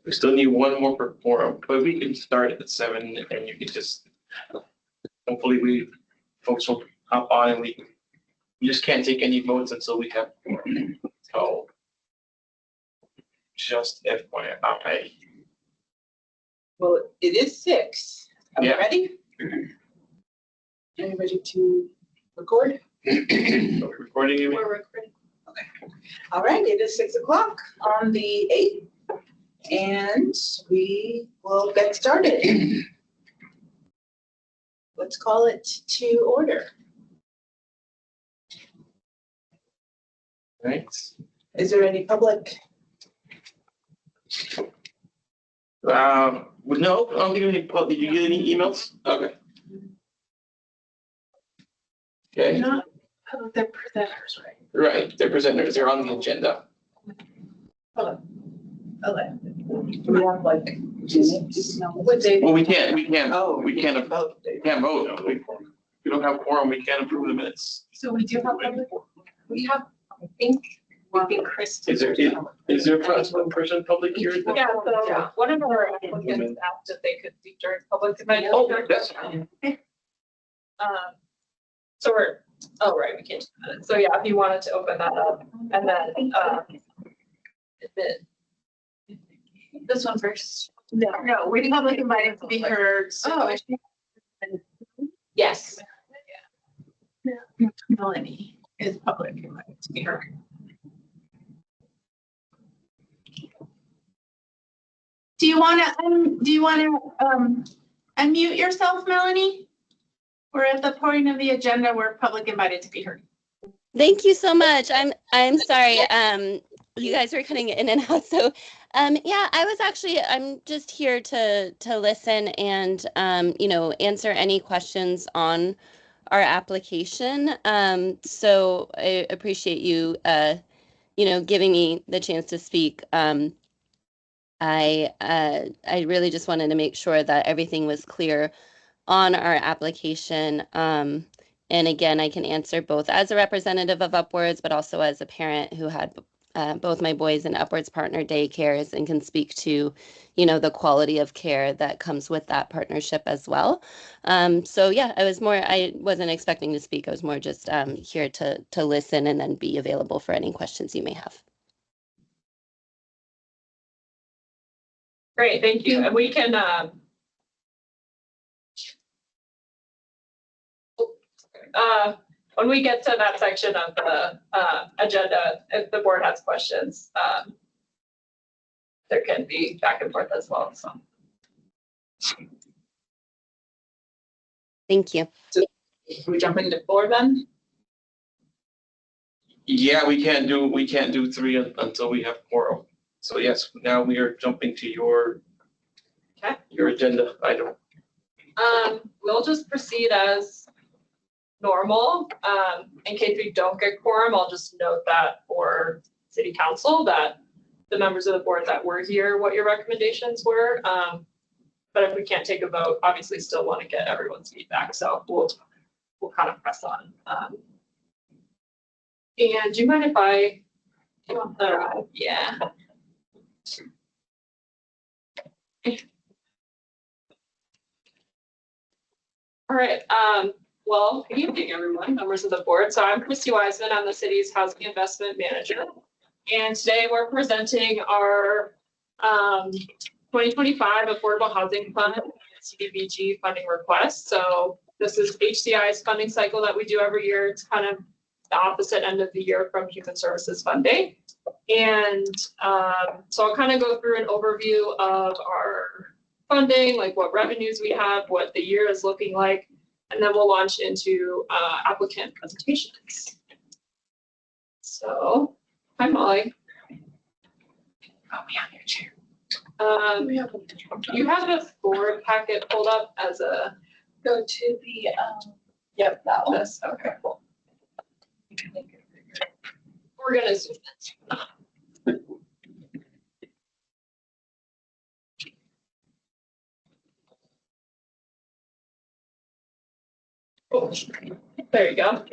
We still need one more for quorum, but we can start at 7 and you can just, hopefully folks will hop on and we just can't take any votes until we have quorum. So just FYI. Well, it is 6. Are we Yeah. ready? Are you ready to record? Are we recording you? We're recording. Okay. All right, it is 6 o'clock on the 8th, and we will get started. Let's call it to order. Thanks. Is there any public? No, I don't think any, did you get any emails? Okay. Okay, Not, oh, they're presenters, right? right, they're presenters, they're on the agenda. Okay. Do we have like, just know what they? Well, we can't Oh, vote. We can't vote. We don't have quorum, we can't approve the minutes. So we do have public, we have, I think Chris. Is there one person public here? Yeah, so one of our applicants asked if they could speak during public comment. Oh, that's fine. So right, we can't do that. So yeah, if you wanted to open that up and then, this one first. No, we public invited to be heard. So yes. Yeah. Melanie is public invited to be heard. Do you want to unmute yourself, Melanie? We're at the point of the agenda where public invited to be heard. Thank you so much. I'm sorry. You guys were cutting in and out. So yeah, I'm just here to listen and answer any questions on our application. So I appreciate you giving me the chance to speak. I really just wanted to make sure that everything was clear on our application. And again, I can answer both as a representative of Upwards, but also as a parent who had both my boys in Upwards Partner Daycares and can speak to, the quality of care that comes with that partnership as well. So yeah, I wasn't expecting to speak. I was more just here to listen and then be available for any questions you may have. Great, thank you. And we can, when we get to that section of the agenda, if the board has questions, there can be back and forth as well. So. Thank you. So we jump into 4 then? Yeah, we can't do 3 until we have quorum. So yes, now we are jumping to your agenda item. We'll just proceed as normal. In case we don't get quorum, I'll just note that for City Council that the members of the board that were here, what your recommendations were. But if we can't take a vote, obviously still want to get everyone's feedback. So we'll kind of press on. And do you mind if I? Yeah. All right. Well, good evening, everyone, members of the board. So I'm Christy Wiseman. I'm the city's housing investment manager. And today we're presenting our 2025 Affordable Housing Fund CDBG funding request. So this is HCI's funding cycle that we do every year. It's kind of the opposite end of the year from Human Services funding. And so I'll kind of go through an overview of our funding, like what revenues we have, what the year is looking like, and then we'll launch into applicant presentations. So, hi Molly. Oh, we have your chair. You have the board packet pulled up as a Go to the, yep, that one. this. Okay, cool. We're gonna zoom in. Oh, there you go.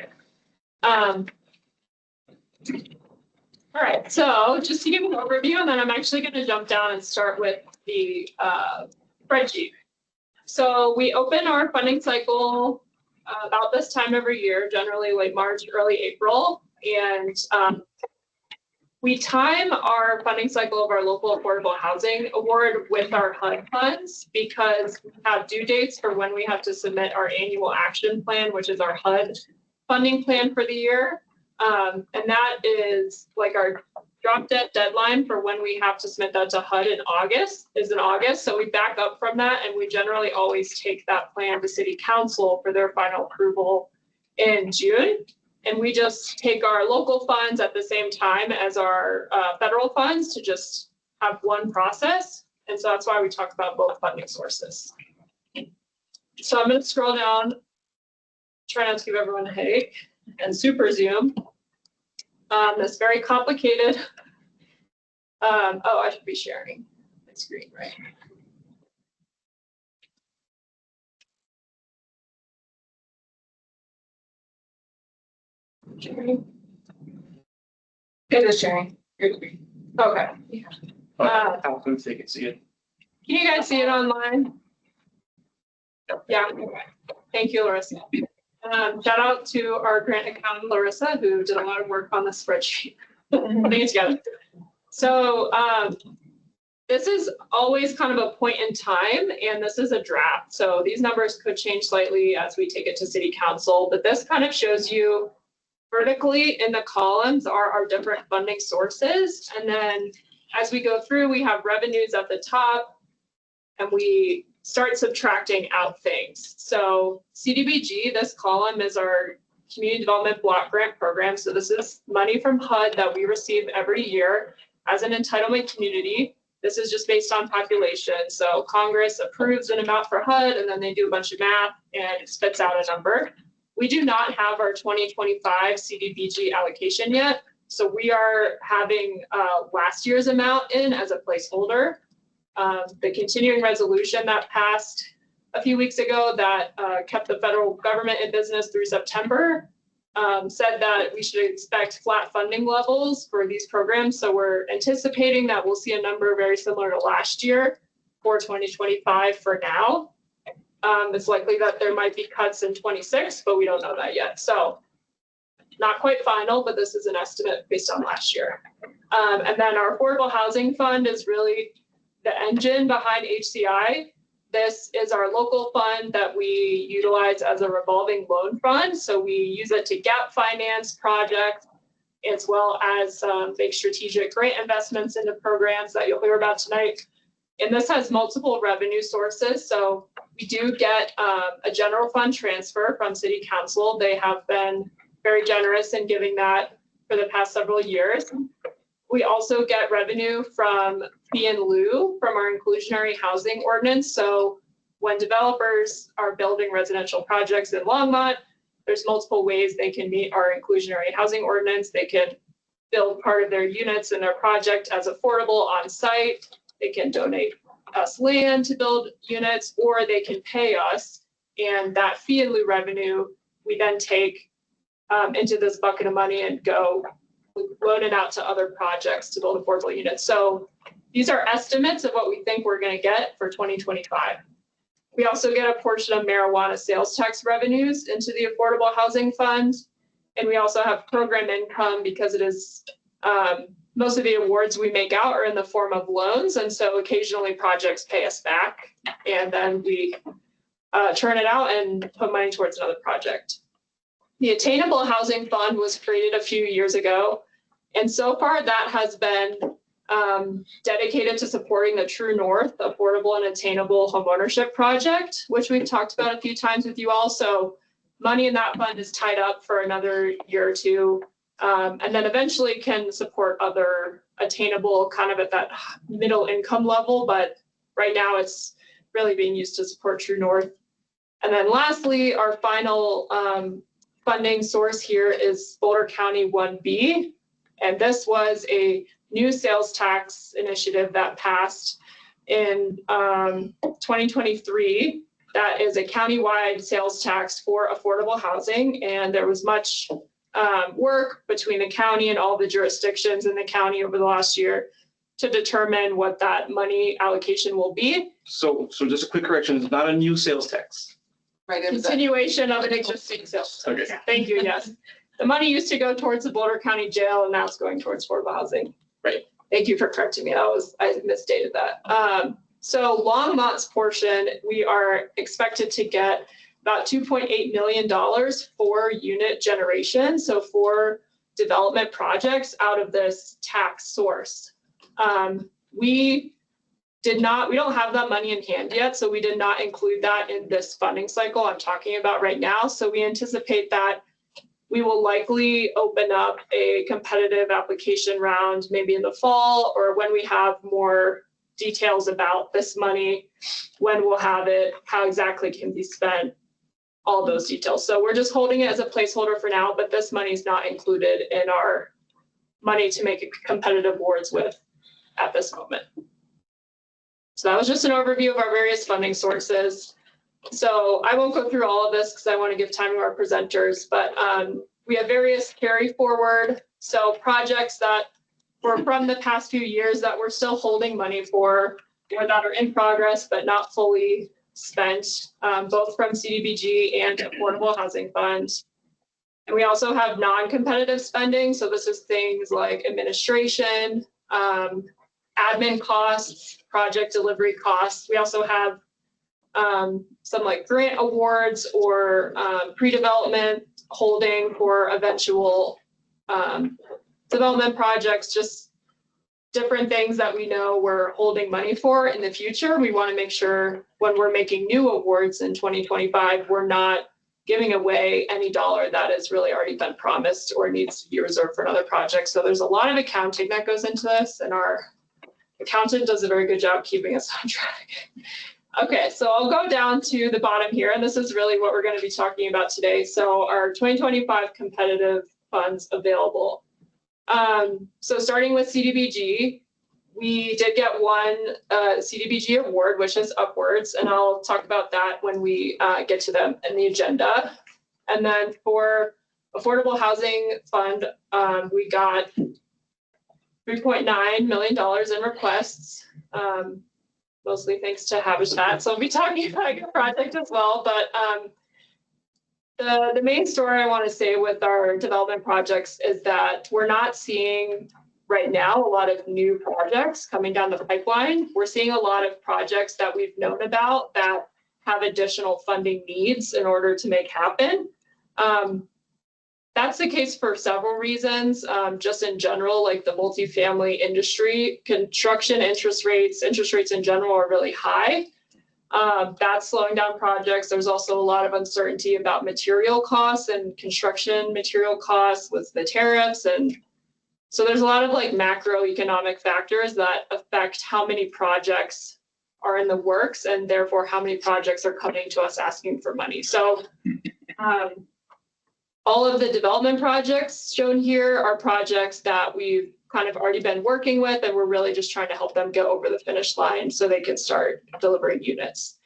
All right, so just to give an overview, and then I'm actually going to jump down and start with the spreadsheet. So we open our funding cycle about this time every year, generally late March, early April. And we time our funding cycle of our local affordable housing award with our HUD funds because we have due dates for when we have to submit our annual action plan, which is our HUD funding plan for the year. And that is like our drop dead deadline for when we have to submit that to HUD in August. So we back up from that, and we generally always take that plan to City Council for their final approval in June. And we just take our local funds at the same time as our federal funds to just have one process. And so that's why we talk about both funding sources. So I'm going to scroll down, try not to give everyone a headache, and super zoom. This very complicated. Oh, I should be sharing my screen, right? Sharing. It is sharing. Okay. Yeah. How can they can see it? Can you guys see it online? Yeah. Okay. Thank you, Larissa. Shout out to our grant accountant, Larissa, who did a lot of work on the spreadsheet, putting it together. So this is always kind of a point in time, and this is a draft. So these numbers could change slightly as we take it to City Council, but this kind of shows you vertically in the columns are our different funding sources. And then as we go through, we have revenues at the top, and we start subtracting out things. So CDBG, this column is our Community Development Block Grant Program. So this is money from HUD that we receive every year as an entitlement community. This is just based on population. So Congress approves an amount for HUD, and then they do a bunch of math and it spits out a number. We do not have our 2025 CDBG allocation yet. So we are having last year's amount in as a placeholder. The continuing resolution that passed a few weeks ago that kept the federal government in business through September said that we should expect flat funding levels for these programs. So we're anticipating that we'll see a number very similar to last year for 2025 for now. It's likely that there might be cuts in 26, but we don't know that yet. So not quite final, but this is an estimate based on last year. And then our affordable housing fund is really the engine behind HCI. This is our local fund that we utilize as a revolving loan fund. So we use it to gap finance projects as well as make strategic grant investments into programs that you'll hear about tonight. And this has multiple revenue sources. So we do get a general fund transfer from City Council. They have been very generous in giving that for the past several years. We also get revenue from fee in lieu from our inclusionary housing ordinance. So when developers are building residential projects in Longmont, there's multiple ways they can meet our inclusionary housing ordinance. They can build part of their units in their project as affordable on site. They can donate us land to build units, or they can pay us. And that fee in lieu revenue, we then take into this bucket of money and go loan it out to other projects to build affordable units. So these are estimates of what we think we're going to get for 2025. We also get a portion of marijuana sales tax revenues into the affordable housing fund. And we also have program income because it is most of the awards we make out are in the form of loans. And so occasionally projects pay us back, and then we turn it out and put money towards another project. The Attainable Housing Fund was created a few years ago. And so far that has been dedicated to supporting the True North affordable and attainable homeownership project, which we've talked about a few times with you all. So money in that fund is tied up for another year or two, and then eventually can support other attainable kind of at that middle income level. But right now it's really being used to support True North. And then lastly, our final funding source here is Boulder County 1B. And this was a new sales tax initiative that passed in 2023. That is a countywide sales tax for affordable housing. And there was much work between the county and all the jurisdictions in the county over the last year to determine what that money allocation will be. So just a quick correction, it's not a new sales tax. Right, it was a- Continuation of an existing sales tax. Okay. Thank you, yes. The money used to go towards the Boulder County Jail and now it's going towards affordable housing. Right. Thank you for correcting me. I misstated that. So Longmont's portion, we are expected to get about $2.8 million for unit generation. So for development projects out of this tax source. We don't have that money in hand yet, so we did not include that in this funding cycle I'm talking about right now. So we anticipate that we will likely open up a competitive application round maybe in the fall, or when we have more details about this money, when we'll have it, how exactly it can be spent, all those details. So we're just holding it as a placeholder for now, but this money is not included in our money to make competitive awards with at this moment. So that was just an overview of our various funding sources. So I won't go through all of this because I want to give time to our presenters, but we have various carry forward. So projects that were from the past few years that we're still holding money for, or that are in progress but not fully spent, both from CDBG and Affordable Housing Fund. And we also have non-competitive spending. So this is things like administration, admin costs, project delivery costs. We also have some like grant awards or pre-development holding for eventual development projects, just different things that we know we're holding money for in the future. We want to make sure when we're making new awards in 2025, we're not giving away any dollar that has really already been promised or needs to be reserved for another project. So there's a lot of accounting that goes into this, and our accountant does a very good job keeping us on track. Okay, so I'll go down to the bottom here, and this is really what we're going to be talking about today. So our 2025 competitive funds available. So starting with CDBG, we did get one CDBG award, which is upwards, and I'll talk about that when we get to them in the agenda. And then for Affordable Housing Fund, we got $3.9 million in requests, mostly thanks to Habitat. So I'll be talking about your project as well, but the main story I want to say with our development projects is that we're not seeing right now a lot of new projects coming down the pipeline. We're seeing a lot of projects that we've known about that have additional funding needs in order to make happen. That's the case for several reasons. Just in general, like the multifamily industry, construction interest rates in general are really high. That's slowing down projects. There's also a lot of uncertainty about material costs and construction material costs with the tariffs. And so there's a lot of like macroeconomic factors that affect how many projects are in the works and therefore how many projects are coming to us asking for money. So all of the development projects shown here are projects that we've kind of already been working with, and we're really just trying to help them go over the finish line so they can start delivering units.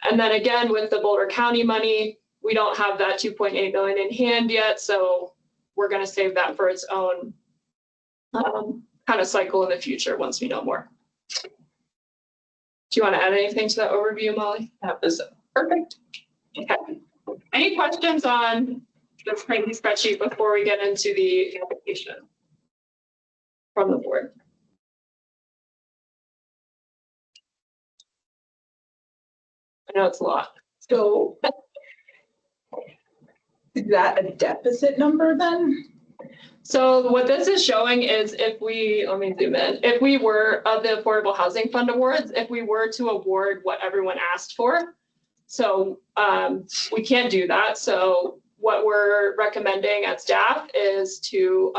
And then again, with the Boulder County money, we don't have that $2.8 million in hand yet, so we're going to save that for its own kind of cycle in the future once we know more. Do you want to add anything to that overview, Molly? That was perfect. Okay. Any questions on this crazy spreadsheet before we get into the application from the board? I know it's a lot. So is that a deficit number then? So what this is showing is if we, let me zoom in, if we were of the Affordable Housing Fund awards, if we were to award what everyone asked for. So we can't do that. So what we're recommending at staff is to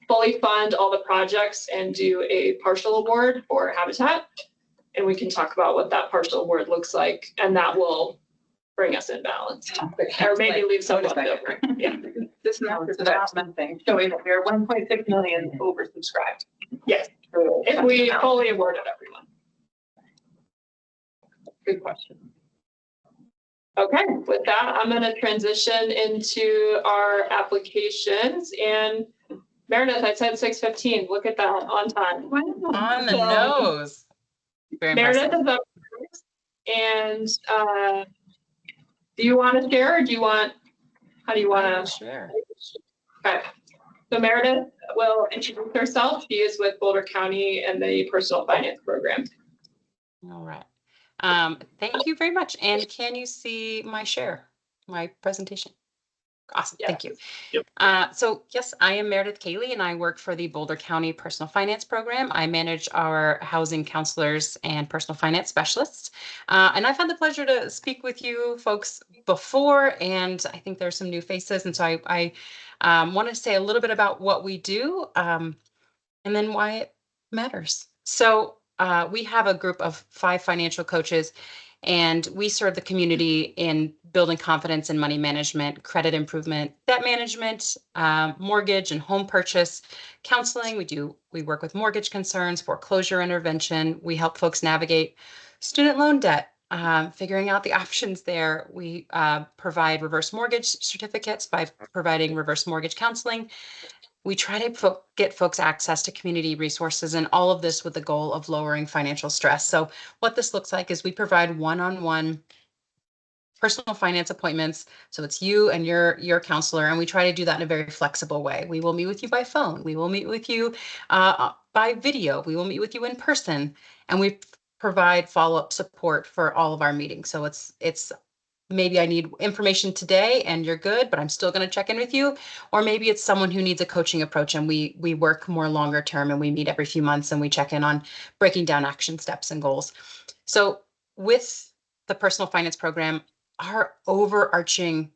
fully fund all the projects and do a partial award for Habitat. And we can talk about what that partial award looks like, and that will bring us in balance. Or maybe leave some left over. Yeah. This is the development thing, showing that we're 1.6 million oversubscribed. Yes, if we fully awarded everyone. Good question. Okay, with that, I'm gonna transition into our applications, and Meredith, I said 6:15. Look at that, on time. On the So- nose. Very Meredith impressive. is up first, and do you want to share, or how do you want to? Sure. Okay, so Meredith will introduce herself. She is with Boulder County and the Personal Finance Program. All right. Thank you very much. And can you see my presentation? Awesome. Thank you. Yep. So yes, I am Meredith Cayley and I work for the Boulder County Personal Finance Program. I manage our housing counselors and personal finance specialists. And I've had the pleasure to speak with you folks before, and I think there's some new faces. And so I want to say a little bit about what we do, and then why it matters. So we have a group of 5 financial coaches, and we serve the community in building confidence in money management, credit improvement, debt management, mortgage and home purchase counseling. We work with mortgage concerns, foreclosure intervention. We help folks navigate student loan debt, figuring out the options there. We provide reverse mortgage certificates by providing reverse mortgage counseling. We try to get folks access to community resources, and all of this with the goal of lowering financial stress. So what this looks like is we provide one-on-one personal finance appointments. So it's you and your counselor, and we try to do that in a very flexible way. We will meet with you by phone. We will meet with you by video. We will meet with you in person, and we provide follow-up support for all of our meetings. So it's maybe I need information today and you're good, but I'm still going to check in with you. Or maybe it's someone who needs a coaching approach, and we work more longer term, and we meet every few months and we check in on breaking down action steps and goals. So with the personal finance program, our overarching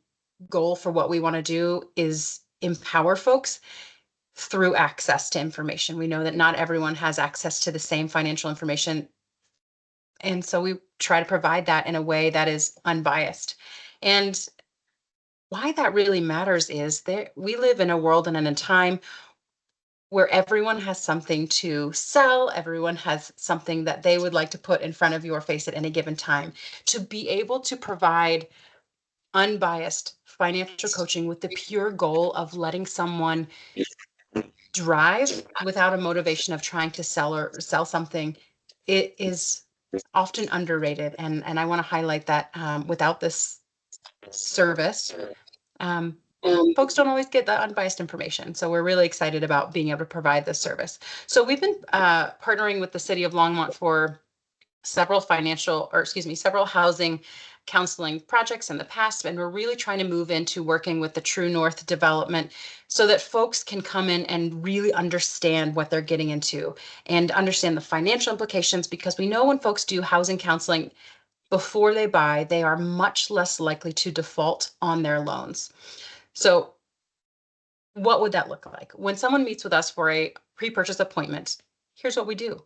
goal for what we want to do is empower folks through access to information. We know that not everyone has access to the same financial information, and so we try to provide that in a way that is unbiased. And why that really matters is that we live in a world and in a time where everyone has something to sell, everyone has something that they would like to put in front of your face at any given time. To be able to provide unbiased financial coaching with the pure goal of letting someone drive without a motivation of trying to sell something, it is often underrated. And I want to highlight that without this service, folks don't always get that unbiased information. So we're really excited about being able to provide this service. So we've been partnering with the City of Longmont for several housing counseling projects in the past, and we're really trying to move into working with the True North development so that folks can come in and really understand what they're getting into and understand the financial implications, because we know when folks do housing counseling before they buy, they are much less likely to default on their loans. So what would that look like? When someone meets with us for a pre-purchase appointment, here's what we do.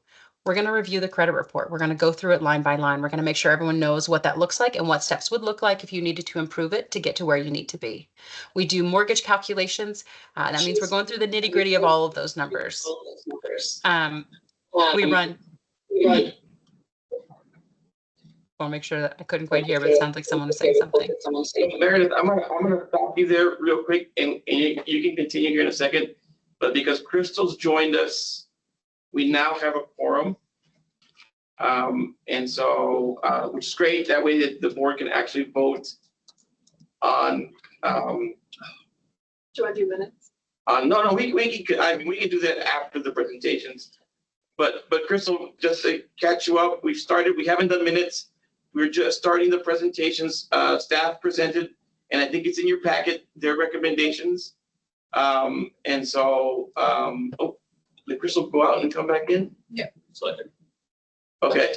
We're going to review the credit report. We're going to go through it line by line. We're going to make sure everyone knows what that looks like and what steps would look like if you needed to improve it to get to where you need to be. We do mortgage calculations. That means we're going through the nitty gritty of all of those numbers. We run. I want to make sure that I couldn't quite hear, but it sounds like someone was saying something. Meredith, I'm gonna stop you there real quick, and you can continue here in a second. But because Crystal's joined us, we now have a quorum. And so, which is great. That way that the board can actually vote on, Do you want to do minutes? no, we can do that after the presentations. But Crystal, just to catch you up, we haven't done minutes. We're just starting the presentations. Staff presented, and I think it's in your packet, their recommendations. And so, did Crystal go out and come back in? Yeah. Okay.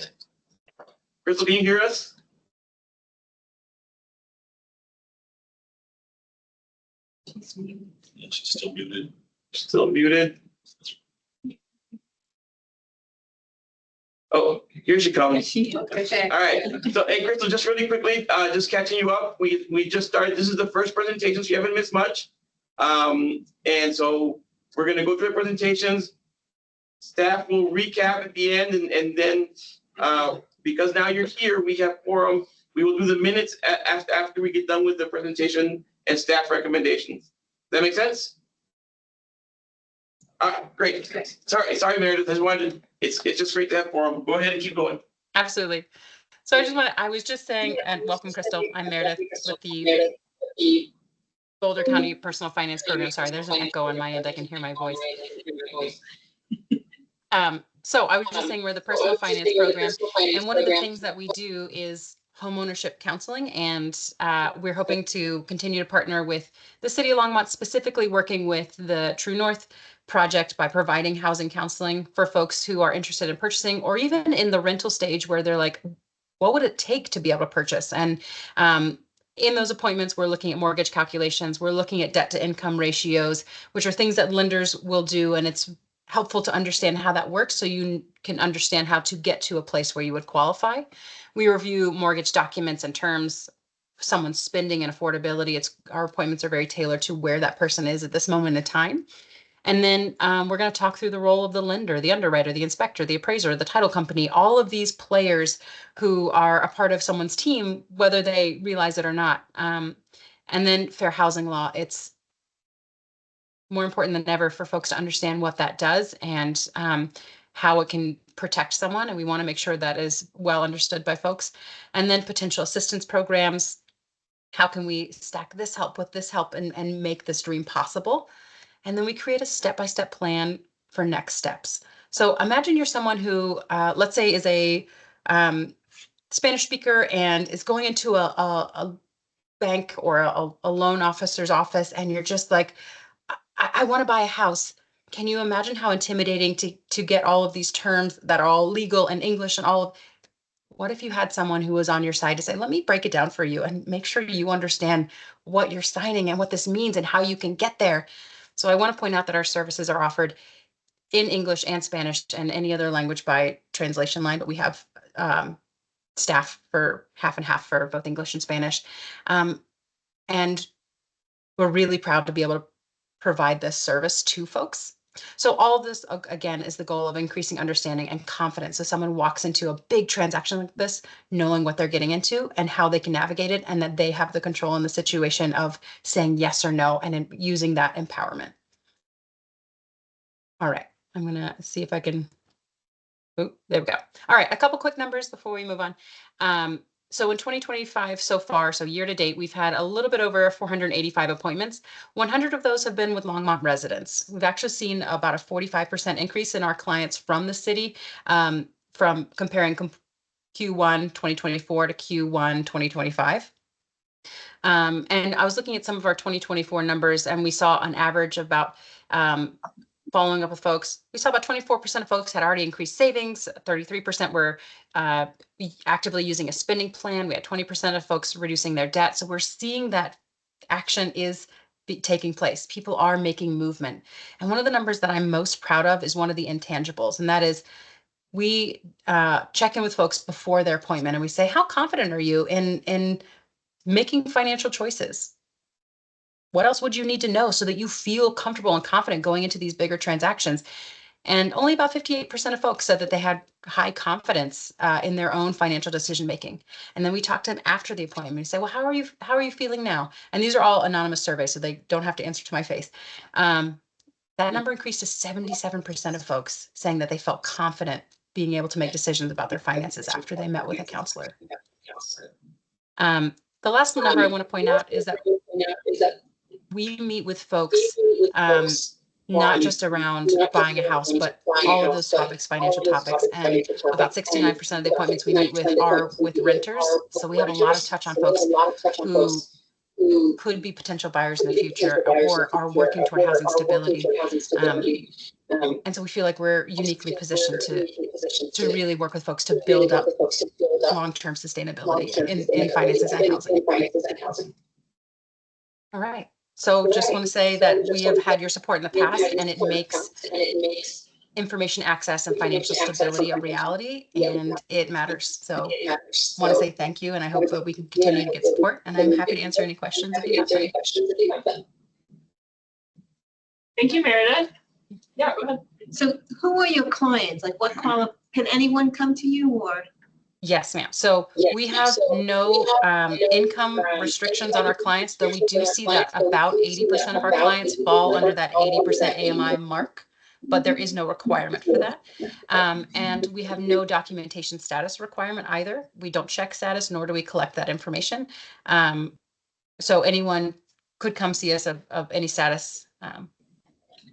Crystal, can you hear us? Yeah, she's still muted. Still muted. Oh, here she comes. Okay. All right. So, hey, Crystal, just really quickly, just catching you up. We just started. This is the first presentation, so you haven't missed much. And so we're going to go through the presentations. Staff will recap at the end, and then because now you're here, we have quorum. We will do the minutes after we get done with the presentation and staff recommendations. Does that make sense? All right, great. Sorry, Meredith. I just wanted, it's just great to have forum. Go ahead and keep going. Absolutely. So I was just saying, and welcome, Crystal. I'm Meredith with the Boulder County Personal Finance Program. Sorry, there's an echo on my end. I can hear my voice. So I was just saying we're the personal finance program, and one of the things that we do is homeownership counseling, and we're hoping to continue to partner with the City of Longmont, specifically working with the True North project by providing housing counseling for folks who are interested in purchasing, or even in the rental stage where they're like, what would it take to be able to purchase? And in those appointments, we're looking at mortgage calculations, we're looking at debt to income ratios, which are things that lenders will do, and it's helpful to understand how that works so you can understand how to get to a place where you would qualify. We review mortgage documents and terms, someone's spending and affordability. Our appointments are very tailored to where that person is at this moment in time. And then we're going to talk through the role of the lender, the underwriter, the inspector, the appraiser, the title company, all of these players who are a part of someone's team, whether they realize it or not. And then fair housing law. It's more important than ever for folks to understand what that does and how it can protect someone. And we want to make sure that is well understood by folks. And then potential assistance programs. How can we stack this help with this help and make this dream possible? And then we create a step-by-step plan for next steps. So imagine you're someone who, let's say, is a Spanish speaker and is going into a bank or a loan officer's office, and you're just like, I want to buy a house. Can you imagine how intimidating to get all of these terms that are all legal and English and all of, what if you had someone who was on your side to say, let me break it down for you and make sure you understand what you're signing and what this means and how you can get there. So I want to point out that our services are offered in English and Spanish and any other language by translation line, but we have staff for half and half for both English and Spanish. And we're really proud to be able to provide this service to folks. So all of this, again, is the goal of increasing understanding and confidence. So someone walks into a big transaction like this, knowing what they're getting into and how they can navigate it, and that they have the control in the situation of saying yes or no and using that empowerment. All right, I'm gonna see if I can, oh, there we go. All right, a couple quick numbers before we move on. So in 2025 so far, so year to date, we've had a little bit over 485 appointments. 100 of those have been with Longmont residents. We've actually seen about a 45% increase in our clients from the city, from comparing Q1 2024 to Q1 2025. And I was looking at some of our 2024 numbers, and we saw an average of about, following up with folks, we saw about 24% of folks had already increased savings, 33% were actively using a spending plan. We had 20% of folks reducing their debt. So we're seeing that action is taking place. People are making movement. And one of the numbers that I'm most proud of is one of the intangibles, and that is we check in with folks before their appointment, and we say, how confident are you in making financial choices? What else would you need to know so that you feel comfortable and confident going into these bigger transactions? And only about 58% of folks said that they had high confidence in their own financial decision making. And then we talked to them after the appointment. We say, well, how are you feeling now? And these are all anonymous surveys, so they don't have to answer to my face. That number increased to 77% of folks saying that they felt confident being able to make decisions about their finances after they met with a counselor. The last number I want to point out is that we meet with folks not just around buying a house, but all of those topics, financial topics, and about 69% of the appointments we meet with are with renters. So we have a lot of touch on folks who could be potential buyers in the future or are working toward housing stability. And so we feel like we're uniquely positioned to really work with folks to build up long-term sustainability in finances and housing. All right. So just want to say that we have had your support in the past, and it makes information access and financial stability a reality, and it matters. So I want to say thank you, and I hope that we can continue to get support, and I'm happy to answer any questions if you have them. Thank you, Meredith. Yeah, go ahead. So who are your clients? Like can anyone come to you, or? Yes, ma'am. So we have no income restrictions on our clients, though we do see that about 80% of our clients fall under that 80% AMI mark, but there is no requirement for that. And we have no documentation status requirement either. We don't check status, nor do we collect that information. So anyone could come see us of any status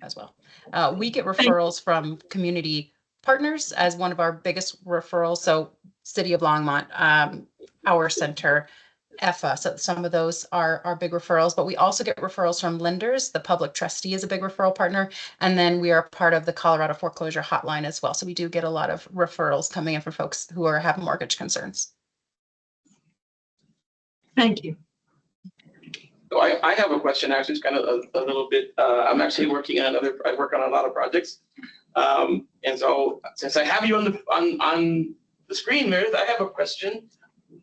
as well. We get referrals from community partners as one of our biggest referrals. So City of Longmont, our center, EFA. So some of those are big referrals, but we also get referrals from lenders. The public trustee is a big referral partner. And then we are part of the Colorado foreclosure hotline as well. So we do get a lot of referrals coming in from folks who have mortgage concerns. Thank you. So I have a question, actually. It's kind of a little bit, I'm actually working on I work on a lot of projects. And so since I have you on the screen, Meredith, I have a question.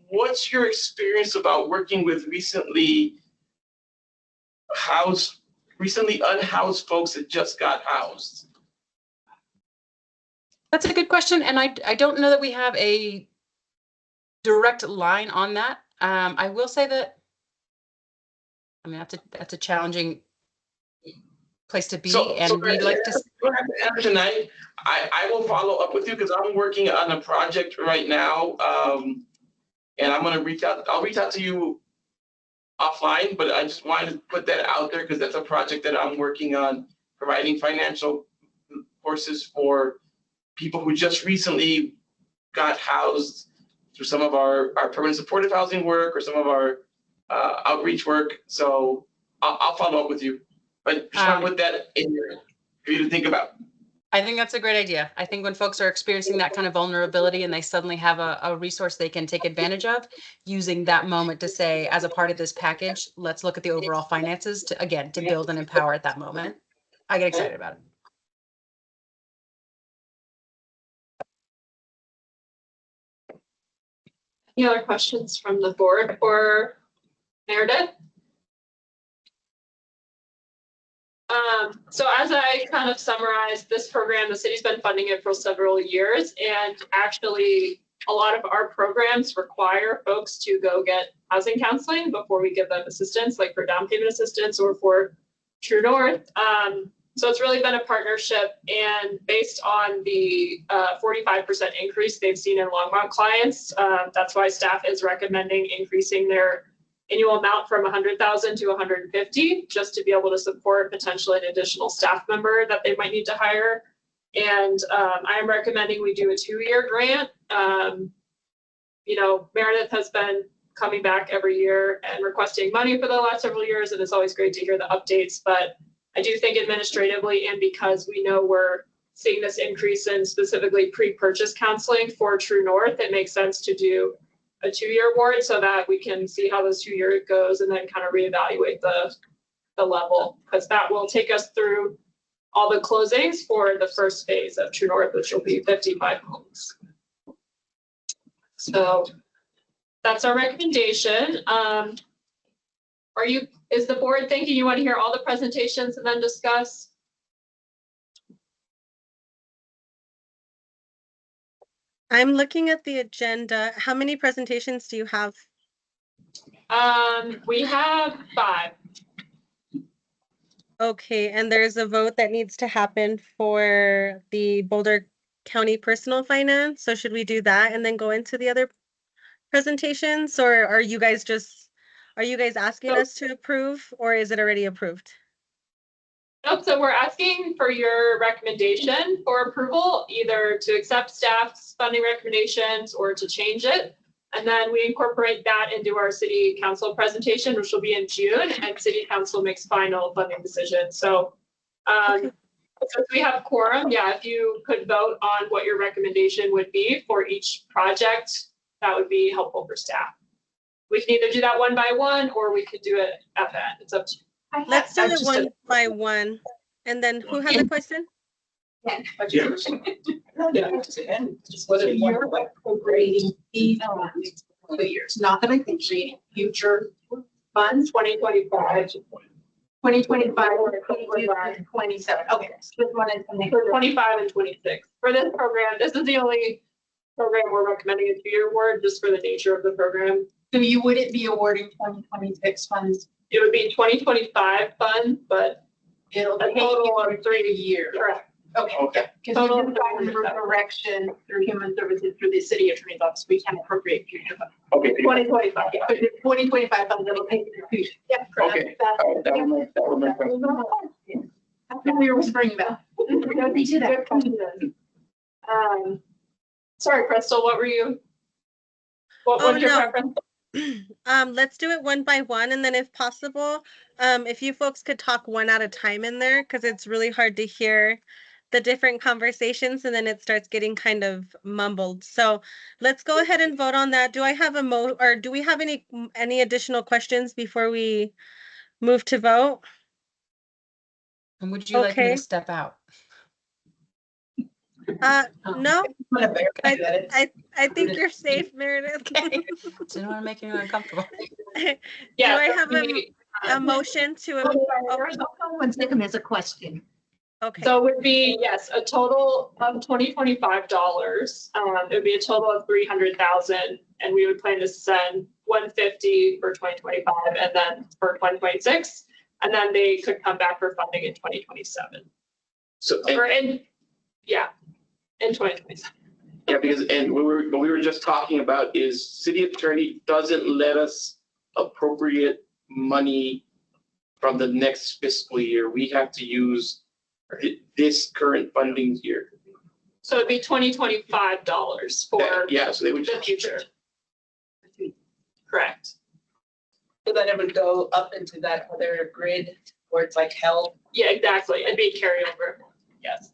What's your experience about working with recently unhoused folks that just got housed? That's a good question. And I don't know that we have a direct line on that. I will say that, I mean, that's a challenging place to be, and we'd like to. You don't have to answer tonight. I will follow up with you because I'm working on a project right now, and I'm going to reach out. I'll reach out to you offline, but I just wanted to put that out there because that's a project that I'm working on, providing financial courses for people who just recently got housed through some of our permanent supportive housing work or some of our outreach work. So I'll follow up with you, but just want to put that in here for you to think about. I think that's a great idea. I think when folks are experiencing that kind of vulnerability and they suddenly have a resource they can take advantage of, using that moment to say, as a part of this package, let's look at the overall finances to build and empower at that moment. I get excited about it. Any other questions from the board for Meredith? So as I kind of summarized this program, the city's been funding it for several years, and actually a lot of our programs require folks to go get housing counseling before we give them assistance, like for down payment assistance or for True North. So it's really been a partnership, and based on the 45% increase they've seen in Longmont clients, that's why staff is recommending increasing their annual amount from 100,000 to 150, just to be able to support potentially an additional staff member that they might need to hire. And I am recommending we do a 2-year grant. You know, Meredith has been coming back every year and requesting money for the last several years, and it's always great to hear the updates. But I do think administratively, and because we know we're seeing this increase in specifically pre-purchase counseling for True North, it makes sense to do a 2-year award so that we can see how this 2-year goes and then kind of reevaluate the level, because that will take us through all the closings for the first phase of True North, which will be 55 homes. So that's our recommendation. Is the board thinking you want to hear all the presentations and then discuss? I'm looking at the agenda. How many presentations do you have? We have 5. Okay, and there's a vote that needs to happen for the Boulder County personal finance. So should we do that and then go into the other presentations, or are you guys asking us to approve, or is it already approved? Nope, so we're asking for your recommendation for approval, either to accept staff's funding recommendations or to change it. And then we incorporate that into our city council presentation, which will be in June, and city council makes final funding decisions. So since we have quorum, if you could vote on what your recommendation would be for each project, that would be helpful for staff. We can either do that one by one, or we could do it at the end. It's up to you. Let's do it one by one. And then who has a question? Just whether you're like appropriating these 2 years, not that I think creating future funds, 2025. 2025 or 2027. Okay. This one is for 25 and 26. For this program, this is the only program, we're recommending a 2-year award just for the nature of the program. So you wouldn't be awarding 2026 funds, It would be 2025 fund, but it'll a take total you of 3 years. Correct. Okay. Okay. Because Total we of do find for direction through human services through the city attorney's office, we can appropriate future funds. Okay. 2025, yeah. But the 2025 funds, it'll take you to. Yeah. correct. Okay. All right, that would make sense. I think we were whispering about. Good question. Sorry, Crystal, what were you? What Oh, was your no. preference? Let's do it one by one, and then if possible, if you folks could talk one at a time in there, because it's really hard to hear the different conversations, and then it starts getting kind of mumbled. So let's go ahead and vote on that. Do I have or do we have any additional questions before we move to vote? And would you like me Okay. to step out? No, I think you're safe, Meredith. Okay. Didn't want to make anyone uncomfortable. Yeah. Do I have we- a motion to, One second, there's a question. okay, So it would be, yes, a total of $2025. It would be a total of 300,000, and we would plan to send 150 for 2025 and then for 2026, and then they could come back for funding in 2027. So, Or in 2027. yeah, because, and what we were just talking about is city attorney doesn't let us appropriate money from the next fiscal year. We have to use this current funding year. So it'd be $2025 for Yeah, so they would. the future. Correct. So then it would go up into that other grid where it's like held. Yeah, exactly. It'd be carryover. Yes.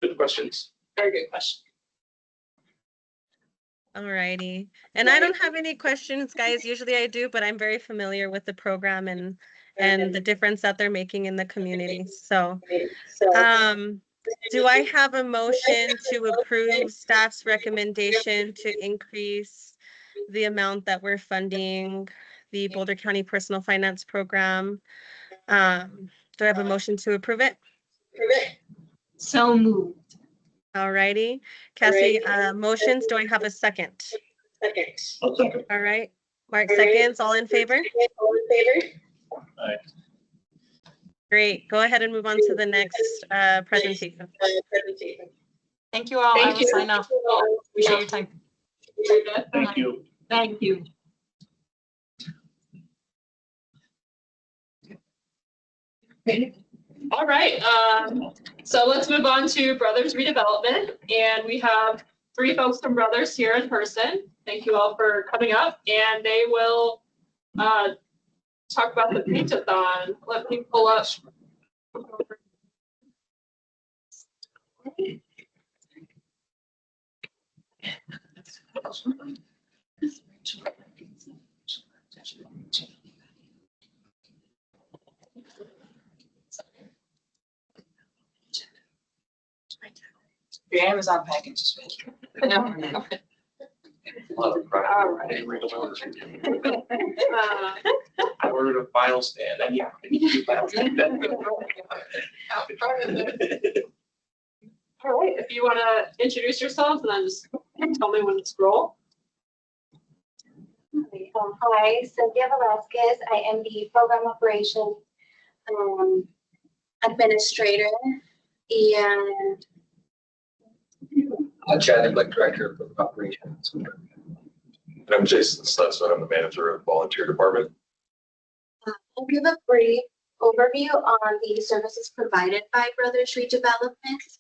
Good questions. Very good question. alrighty. And I don't have any questions, guys. Usually I do, but I'm very familiar with the program and the difference that they're making in the community. So, do I have a motion to approve staff's recommendation to increase the amount that we're funding the Boulder County Personal Finance Program? Do I have a motion to approve it? So moved. Alrighty. Cassie, motions. Do I have a second? Second. All right. Mark seconds. All in favor? Aye. Great. Go ahead and move on to the next presentation. Thank you all. I Thank will you. sign off. Appreciate your time. Thank you. Thank you. All right, so let's move on to Brothers Redevelopment, and we have 3 folks from Brothers here in person. Thank you all for coming up, and they will talk about the paint-a-thon. Let me pull up. Your Amazon package is ready. All right. I ordered a file stand. I need to do file stand. All right, if you want to introduce yourselves and then just tell me when to scroll. Hi, Cynthia Velasquez. I am the program operation administrator, and Chad, like director of operations. And I'm Jason Stutzman. I'm the manager of the volunteer department. I'll give a brief overview on the services provided by Brothers Redevelopment.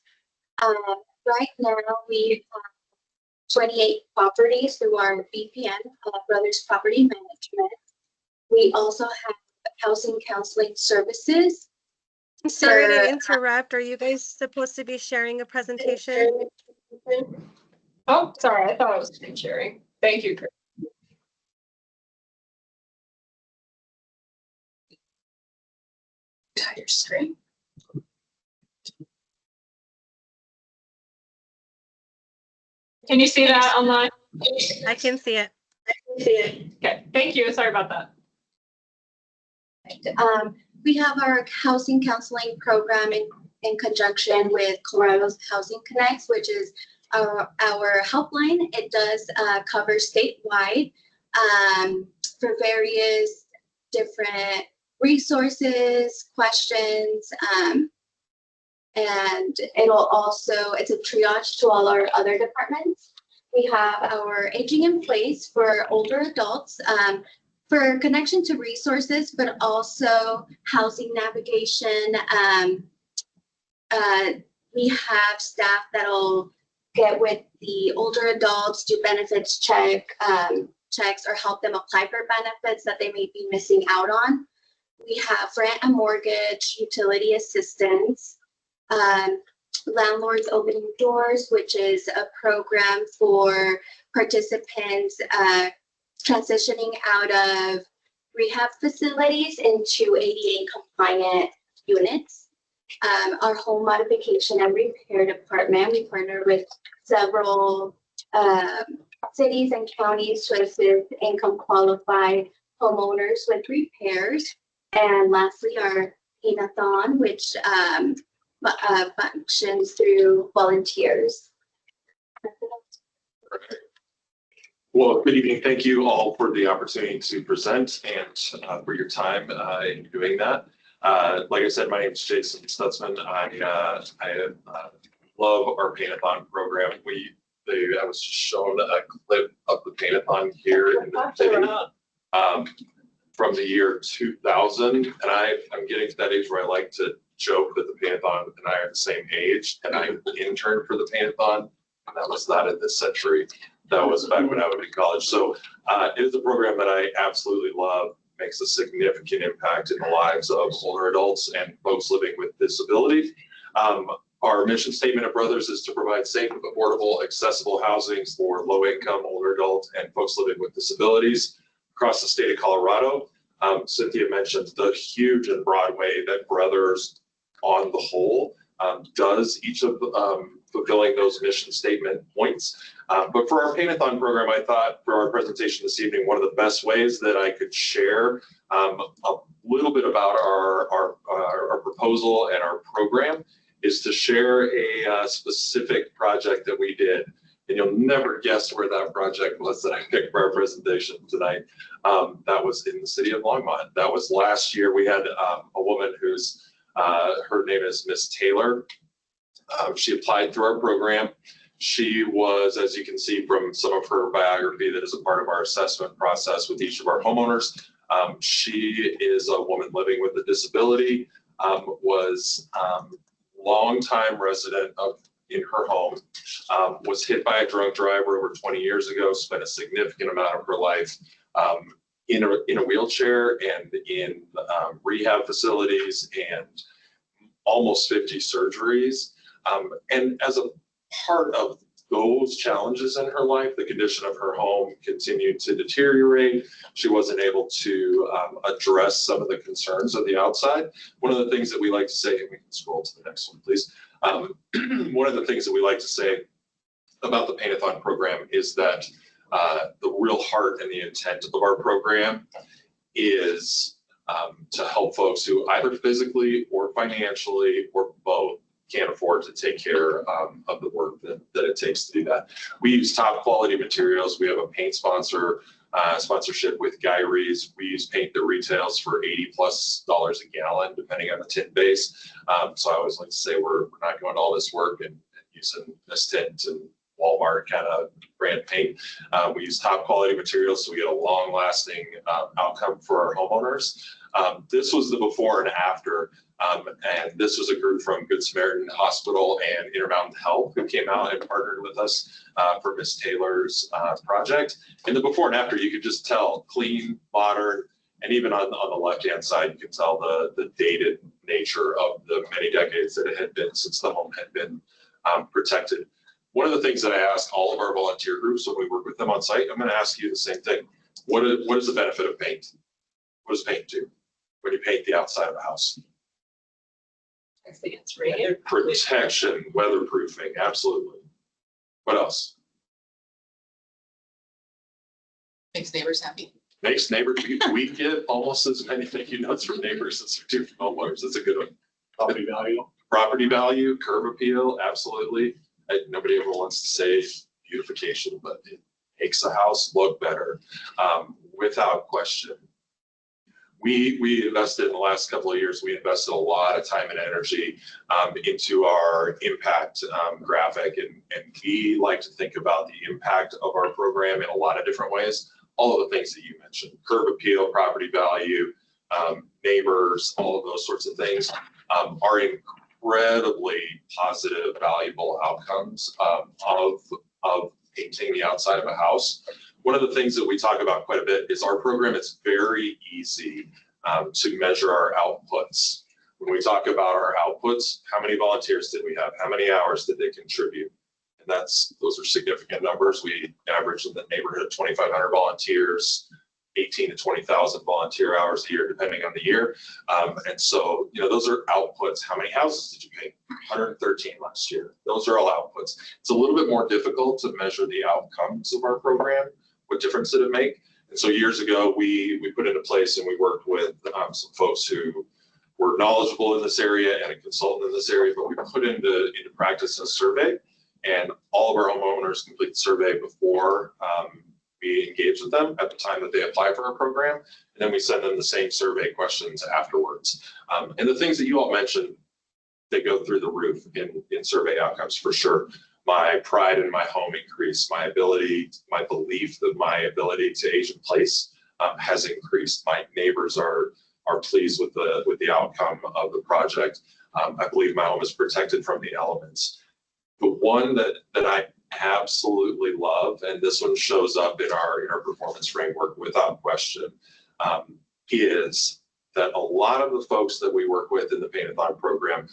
Right now, we have 28 properties through our BPN, Brothers Property Management. We also have housing counseling services. Sorry to interrupt. Are you guys supposed to be sharing a presentation? Oh, sorry, I thought I was screen sharing. Thank you, Chris. Entire screen. Can you see that online? I can see it. Okay, thank you. Sorry about that. We have our housing counseling program in conjunction with Colorado's Housing Connects, which is our helpline. It does cover statewide for various different resources, questions, and it's a triage to all our other departments. We have our Aging in Place for older adults, for connection to resources, but also housing navigation. We have staff that'll get with the older adults, do benefits checks, or help them apply for benefits that they may be missing out on. We have rent and mortgage, utility assistance, Landlords Opening Doors, which is a program for participants transitioning out of rehab facilities into ADA compliant units. Our home modification and repair department, we partner with several cities and counties to assist income qualified homeowners with repairs. And lastly, our paint-a-thon, which functions through volunteers. Well, good evening. Thank you all for the opportunity to present and for your time in doing that. Like I said, my name is Jason Stutzman. I love our paint-a-thon program. I was just shown a clip of the paint-a-thon here in the city from the year 2000, and I'm getting to that age where I like to joke that the paint-a-thon and I are the same age, and I interned for the paint-a-thon. That was not in this century. That was back when I was in college. So it is a program that I absolutely love. Makes a significant impact in the lives of older adults and folks living with disability. Our mission statement at Brothers is to provide safe, affordable, accessible housing for low-income older adults and folks living with disabilities across the state of Colorado. Cynthia mentioned the huge and broad way that Brothers, on the whole, does each of fulfilling those mission statement points. But for our paint-a-thon program, I thought for our presentation this evening, one of the best ways that I could share a little bit about our proposal and our program is to share a specific project that we did. And you'll never guess where that project was that I picked for our presentation tonight. That was in the city of Longmont. That was last year. We had a woman who's, her name is Miss Taylor. She applied through our program. She was, as you can see from some of her biography that is a part of our assessment process with each of our homeowners, she is a woman living with a disability, was longtime resident in her home, was hit by a drunk driver over 20 years ago, spent a significant amount of her life in a wheelchair and in rehab facilities and almost 50 surgeries. And as a part of those challenges in her life, the condition of her home continued to deteriorate. She wasn't able to address some of the concerns of the outside. One of the things that we like to say, and we can scroll to the next one, please. One of the things that we like to say about the Paint-a-thon program is that the real heart and the intent of our program is to help folks who either physically or financially or both can't afford to take care of the work that it takes to do that. We use top quality materials. We have a paint sponsorship with Guy Rees. We use paint that retails for $80+ a gallon, depending on the tint base. So I always like to say we're not going to all this work and using this tint and Walmart kind of brand paint. We use top quality materials, so we get a long lasting outcome for our homeowners. This was the before and after. And this was a group from Good Samaritan Hospital and Intermountain Health who came out and partnered with us for Miss Taylor's project. In the before and after, you could just tell clean, modern, and even on the left-hand side, you can tell the dated nature of the many decades that it had been since the home had been protected. One of the things that I ask all of our volunteer groups when we work with them on site, I'm going to ask you the same thing. What is the benefit of paint? What does paint do when you paint the outside of a house? Protection, weatherproofing, absolutely. What else? Makes neighbors happy. Makes neighbors, we get almost as many thank you notes from neighbors as we do from homeowners. That's a good one. Property value. Property value, curb appeal, absolutely. Nobody ever wants to say beautification, but it makes a house look better, without question. We invested in the last couple of years, we invested a lot of time and energy into our impact graphic. And we like to think about the impact of our program in a lot of different ways. All of the things that you mentioned, curb appeal, property value, neighbors, all of those sorts of things are incredibly positive, valuable outcomes of painting the outside of a house. One of the things that we talk about quite a bit is our program is very easy to measure our outputs. When we talk about our outputs, how many volunteers did we have? How many hours did they contribute? And those are significant numbers. We average in the neighborhood of 2,500 volunteers, 18 to 20,000 volunteer hours a year, depending on the year. And so, those are outputs. How many houses did you paint? 113 last year. Those are all outputs. It's a little bit more difficult to measure the outcomes of our program. What difference did it make? And so years ago, we put into place and we worked with some folks who were knowledgeable in this area and a consultant in this area, but we put into practice a survey, and all of our homeowners complete the survey before we engage with them at the time that they apply for our program. And then we send them the same survey questions afterwards. And the things that you all mentioned, they go through the roof in survey outcomes for sure. My pride in my home increased, my belief that my ability to age in place has increased. My neighbors are pleased with the outcome of the project. I believe my home is protected from the elements. The one that I absolutely love, and this one shows up in our performance framework without question, is that a lot of the folks that we work with in the Paint-a-thon program,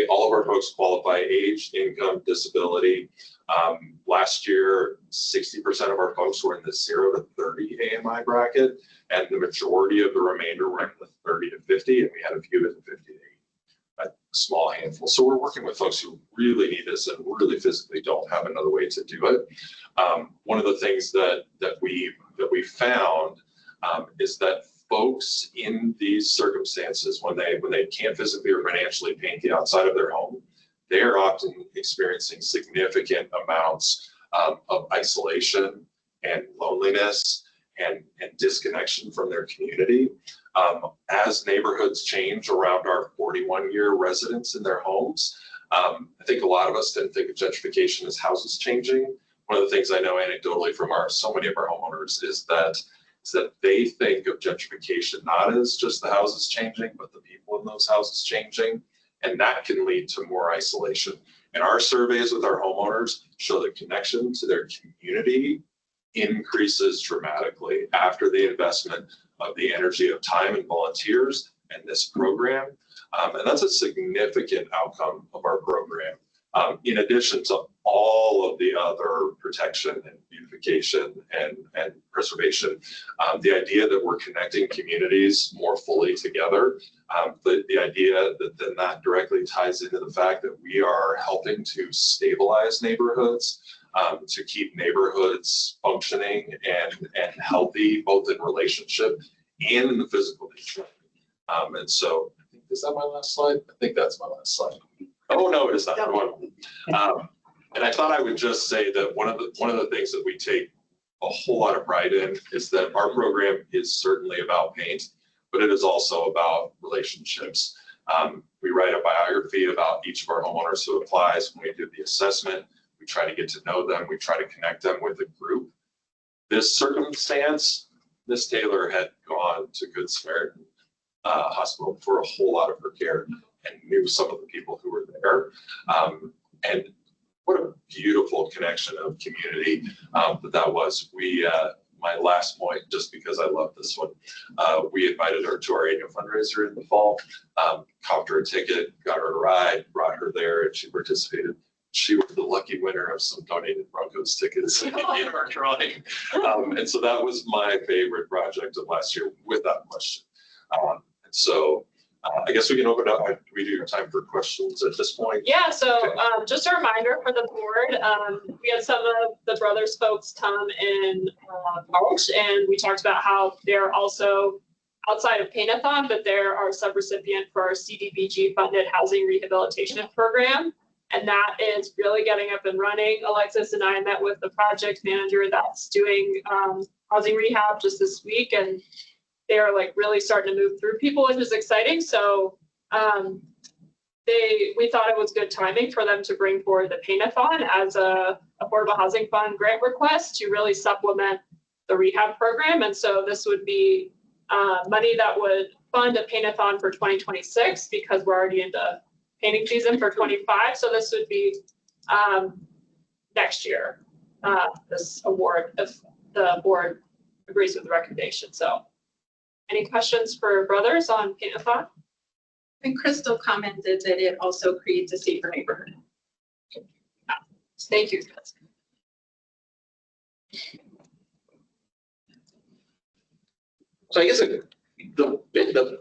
all of our folks qualify age, income, disability. Last year, 60% of our folks were in the 0 to 30 AMI bracket, and the majority of the remainder were in the 30 to 50, and we had a few in the 50 to 80, a small handful. So we're working with folks who really need this and really physically don't have another way to do it. One of the things that we found is that folks in these circumstances, when they can't physically or financially paint the outside of their home, they are often experiencing significant amounts of isolation and loneliness and disconnection from their community. As neighborhoods change around our 41-year residents in their homes, I think a lot of us didn't think of gentrification as houses changing. One of the things I know anecdotally from so many of our homeowners is that they think of gentrification not as just the houses changing, but the people in those houses changing, and that can lead to more isolation. And our surveys with our homeowners show the connection to their community increases dramatically after the investment of the energy of time and volunteers and this program. And that's a significant outcome of our program. In addition to all of the other protection and beautification and preservation, the idea that we're connecting communities more fully together, the idea that then that directly ties into the fact that we are helping to stabilize neighborhoods, to keep neighborhoods functioning and healthy, both in relationship and in the physical nature. And so, is that my last slide? I think that's my last slide. Oh, no, it is not. And I thought I would just say that one of the things that we take a whole lot of pride in is that our program is certainly about paint, but it is also about relationships. We write a biography about each of our homeowners who applies. When we do the assessment, we try to get to know them. We try to connect them with a group. This circumstance, Ms. Taylor had gone to Good Samaritan Hospital for a whole lot of her care and knew some of the people who were there. And what a beautiful connection of community that was. My last point, just because I love this one, we invited her to our annual fundraiser in the fall, comped her a ticket, got her a ride, brought her there, and she participated. She was the lucky winner of some donated Broncos tickets in our drawing. And so that was my favorite project of last year, without question. And so I guess we can open up. Do we do time for questions at this point? Yeah, so just a reminder for the board, we had some of the brothers folks come in March, and we talked about how they're also outside of Paint-A-Thon, but they're our subrecipient for our CDBG funded housing rehabilitation program. And that is really getting up and running. Alexis and I met with the project manager that's doing housing rehab just this week, and they're like really starting to move through people, which is exciting. So we thought it was good timing for them to bring forward the Paint-A-Thon as a affordable housing fund grant request to really supplement the rehab program. And so this would be money that would fund a Paint-A-Thon for 2026 because we're already into painting season for 25. So this would be next year, this award, if the board agrees with the recommendation. So any questions for brothers on Paint-A-Thon? And Crystal commented that it also creates a safer neighborhood. Thank you. So I guess the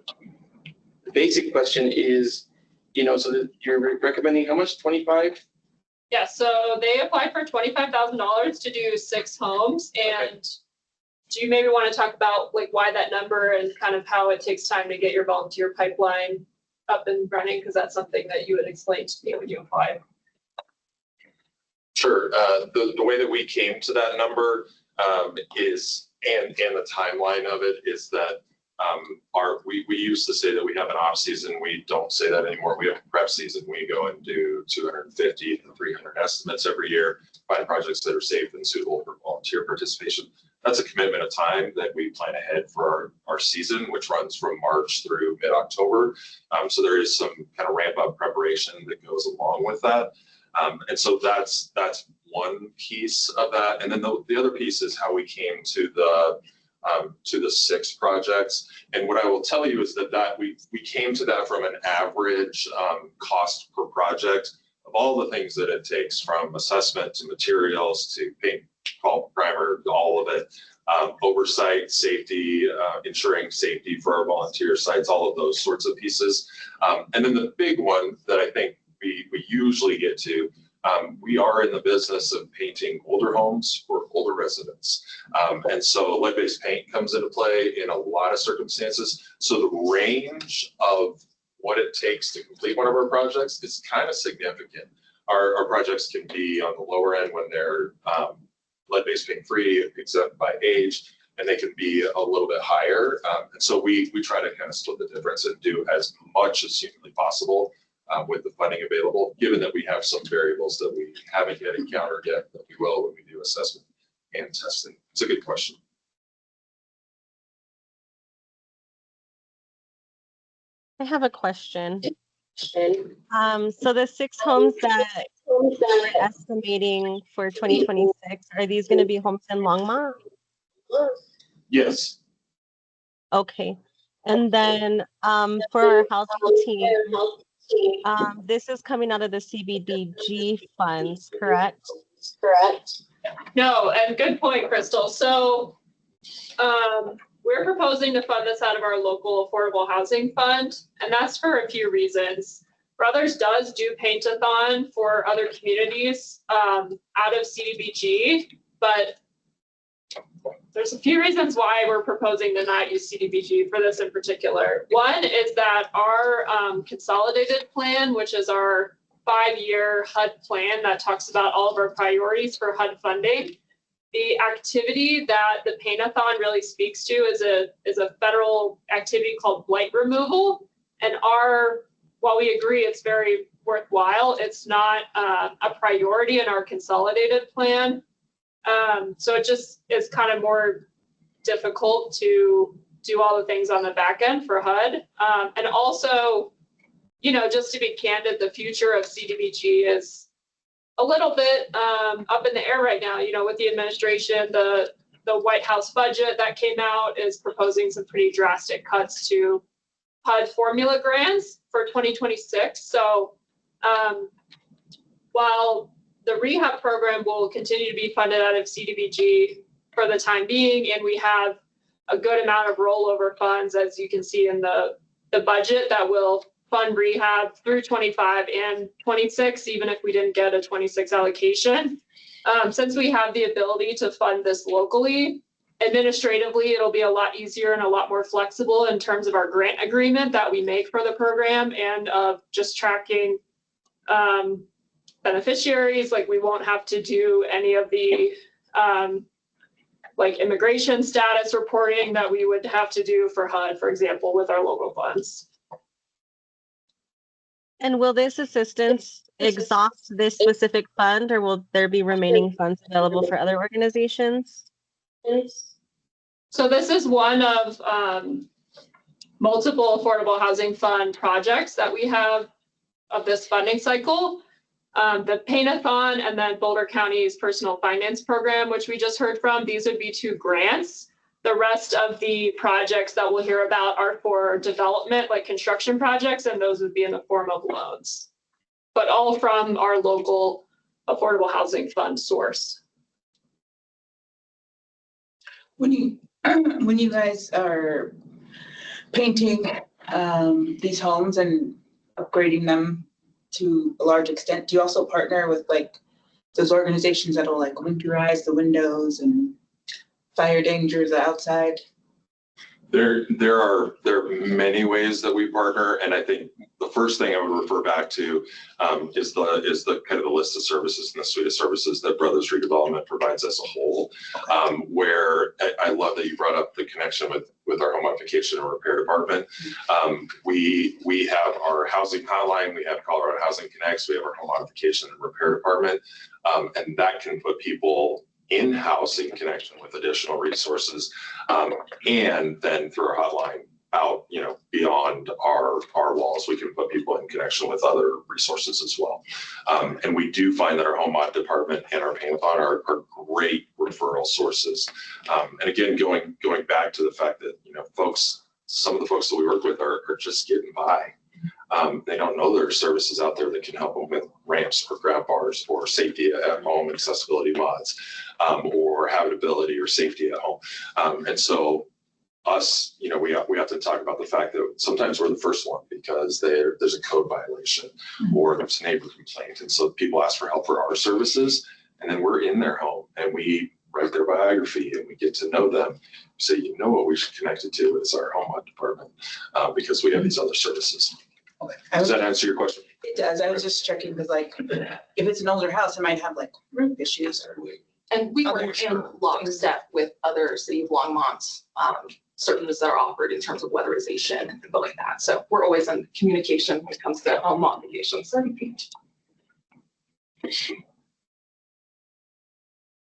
basic question is, so that you're recommending how much, 25? Yeah, so they applied for $25,000 to do 6 homes. And do you maybe want to talk about like why that number and kind of how it takes time to get your volunteer pipeline up and running? Because that's something that you had explained to me when you applied. Sure. The way that we came to that number is, and the timeline of it is that we used to say that we have an off season. We don't say that anymore. We have a prep season. We go and do 250 to 300 estimates every year, find projects that are safe and suitable for volunteer participation. That's a commitment of time that we plan ahead for our season, which runs from March through mid-October. So there is some kind of ramp up preparation that goes along with that. And so that's one piece of that. And then the other piece is how we came to the 6 projects. And what I will tell you is that we came to that from an average cost per project of all the things that it takes, from assessment to materials to paint, pulp, primer, all of it, oversight, safety, ensuring safety for our volunteer sites, all of those sorts of pieces. And then the big one that I think we usually get to, we are in the business of painting older homes for older residents. And so lead-based paint comes into play in a lot of circumstances. So the range of what it takes to complete one of our projects is kind of significant. Our projects can be on the lower end when they're lead-based paint free, except by age, and they can be a little bit higher. And so we try to kind of split the difference and do as much as humanly possible with the funding available, given that we have some variables that we haven't yet encountered yet, that we will when we do assessment and testing. It's a good question. I have a question. So the 6 homes that we're estimating for 2026, are these going to be homes in Longmont? Yes. Okay. And then for our housing team, this is coming out of the CBDG funds, correct? No, and good point, Crystal. So we're proposing to fund this out of our local affordable housing fund, and that's for a few reasons. Brothers does do Paint-A-Thon for other communities out of CDBG, but there's a few reasons why we're proposing to not use CDBG for this in particular. One is that our consolidated plan, which is our 5-year HUD plan that talks about all of our priorities for HUD funding, the activity that the Paint-A-Thon really speaks to is a federal activity called blight removal. And while we agree it's very worthwhile, it's not a priority in our consolidated plan. So it just is kind of more difficult to do all the things on the back end for HUD. And also, just to be candid, the future of CDBG is a little bit up in the air right now. With the administration, the White House budget that came out is proposing some pretty drastic cuts to HUD formula grants for 2026. So while the rehab program will continue to be funded out of CDBG for the time being, and we have a good amount of rollover funds, as you can see in the budget, that will fund rehab through 25 and 26, even if we didn't get a 26 allocation. Since we have the ability to fund this locally, Administratively, it'll be a lot easier and a lot more flexible in terms of our grant agreement that we make for the program and of just tracking beneficiaries. Like we won't have to do any of the like immigration status reporting that we would have to do for HUD, for example, with our local funds. And will this assistance exhaust this specific fund, or will there be remaining funds available for other organizations? So this is one of multiple affordable housing fund projects that we have of this funding cycle. The Paint-a-thon and then Boulder County's personal finance program, which we just heard from, these would be 2 grants. The rest of the projects that we'll hear about are for development, like construction projects, and those would be in the form of loans, but all from our local affordable housing fund source. When you guys are painting these homes and upgrading them to a large extent, do you also partner with like those organizations that'll like winterize the windows and fire dangers outside? There are many ways that we partner, and I think the first thing I would refer back to is the kind of the list of services and the suite of services that Brothers Redevelopment provides as a whole. Where I love that you brought up the connection with our home modification and repair department. We have our housing hotline, we have Colorado Housing Connects, we have our home modification and repair department, and that can put people in-house in connection with additional resources, and then through our hotline out, beyond our walls, we can put people in connection with other resources as well. And we do find that our home mod department and our Paint-a-thon are great referral sources. And again, going back to the fact that, some of the folks that we work with are just getting by. They don't know there are services out there that can help them with ramps or grab bars or safety at home, accessibility mods, or habitability or safety at home. And so us, we have to talk about the fact that sometimes we're the first one because there's a code violation or there's a neighbor complaint. And so people ask for help for our services, and then we're in their home and we write their biography and we get to know them. So what we should connect it to is our home mod department, because we have these other services. Okay. Does that answer your question? It does. I was just checking because like if it's an older house, it might have like roof issues or. And we Other work in lockstep with other City of Longmont services that are offered in terms of weatherization and things like that. So we're always in communication when it comes to home modifications.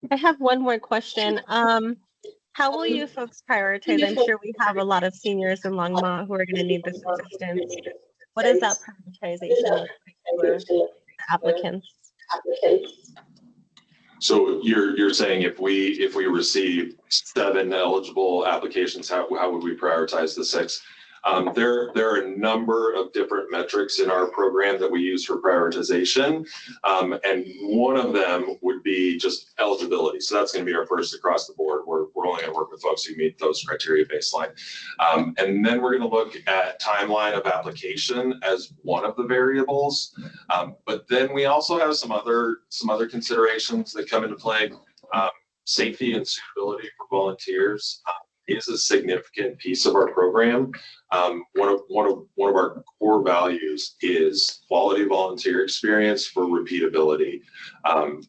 I have one more question. How will you folks prioritize? I'm sure we have a lot of seniors in Longmont who are going to need this assistance. What is that prioritization look like for the applicants? So you're saying if we receive 7 eligible applications, how would we prioritize the 6? There are a number of different metrics in our program that we use for prioritization. And one of them would be just eligibility. So that's going to be our first across the board. We're only going to work with folks who meet those criteria baseline. And then we're going to look at timeline of application as one of the variables. But then we also have some other considerations that come into play. Safety and suitability for volunteers is a significant piece of our program. One of our core values is quality volunteer experience for repeatability.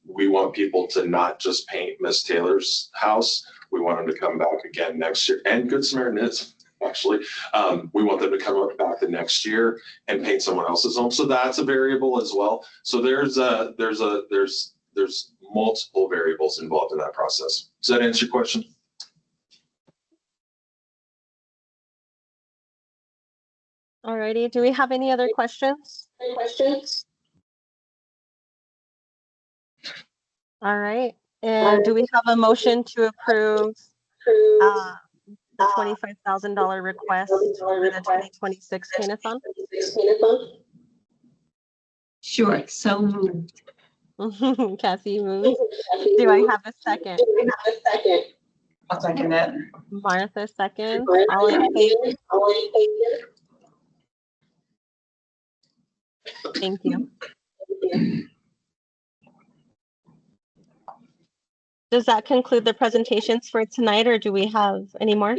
We want people to not just paint Miss Taylor's house. We want them to come back again next year, and Good Samaritan is actually. We want them to come back the next year and paint someone else's home. So that's a variable as well. So there's multiple variables involved in that process. Does that answer your question? Alrighty, do we have any other questions? All right, and do we have a motion to approve the $25,000 request for the 2026 Paint-a-thon? Sure, so moved. Kathy moves. Do I have a second? I'll second it. Martha seconds. All in favor? Thank you. does that conclude the presentations for tonight, or do we have any more?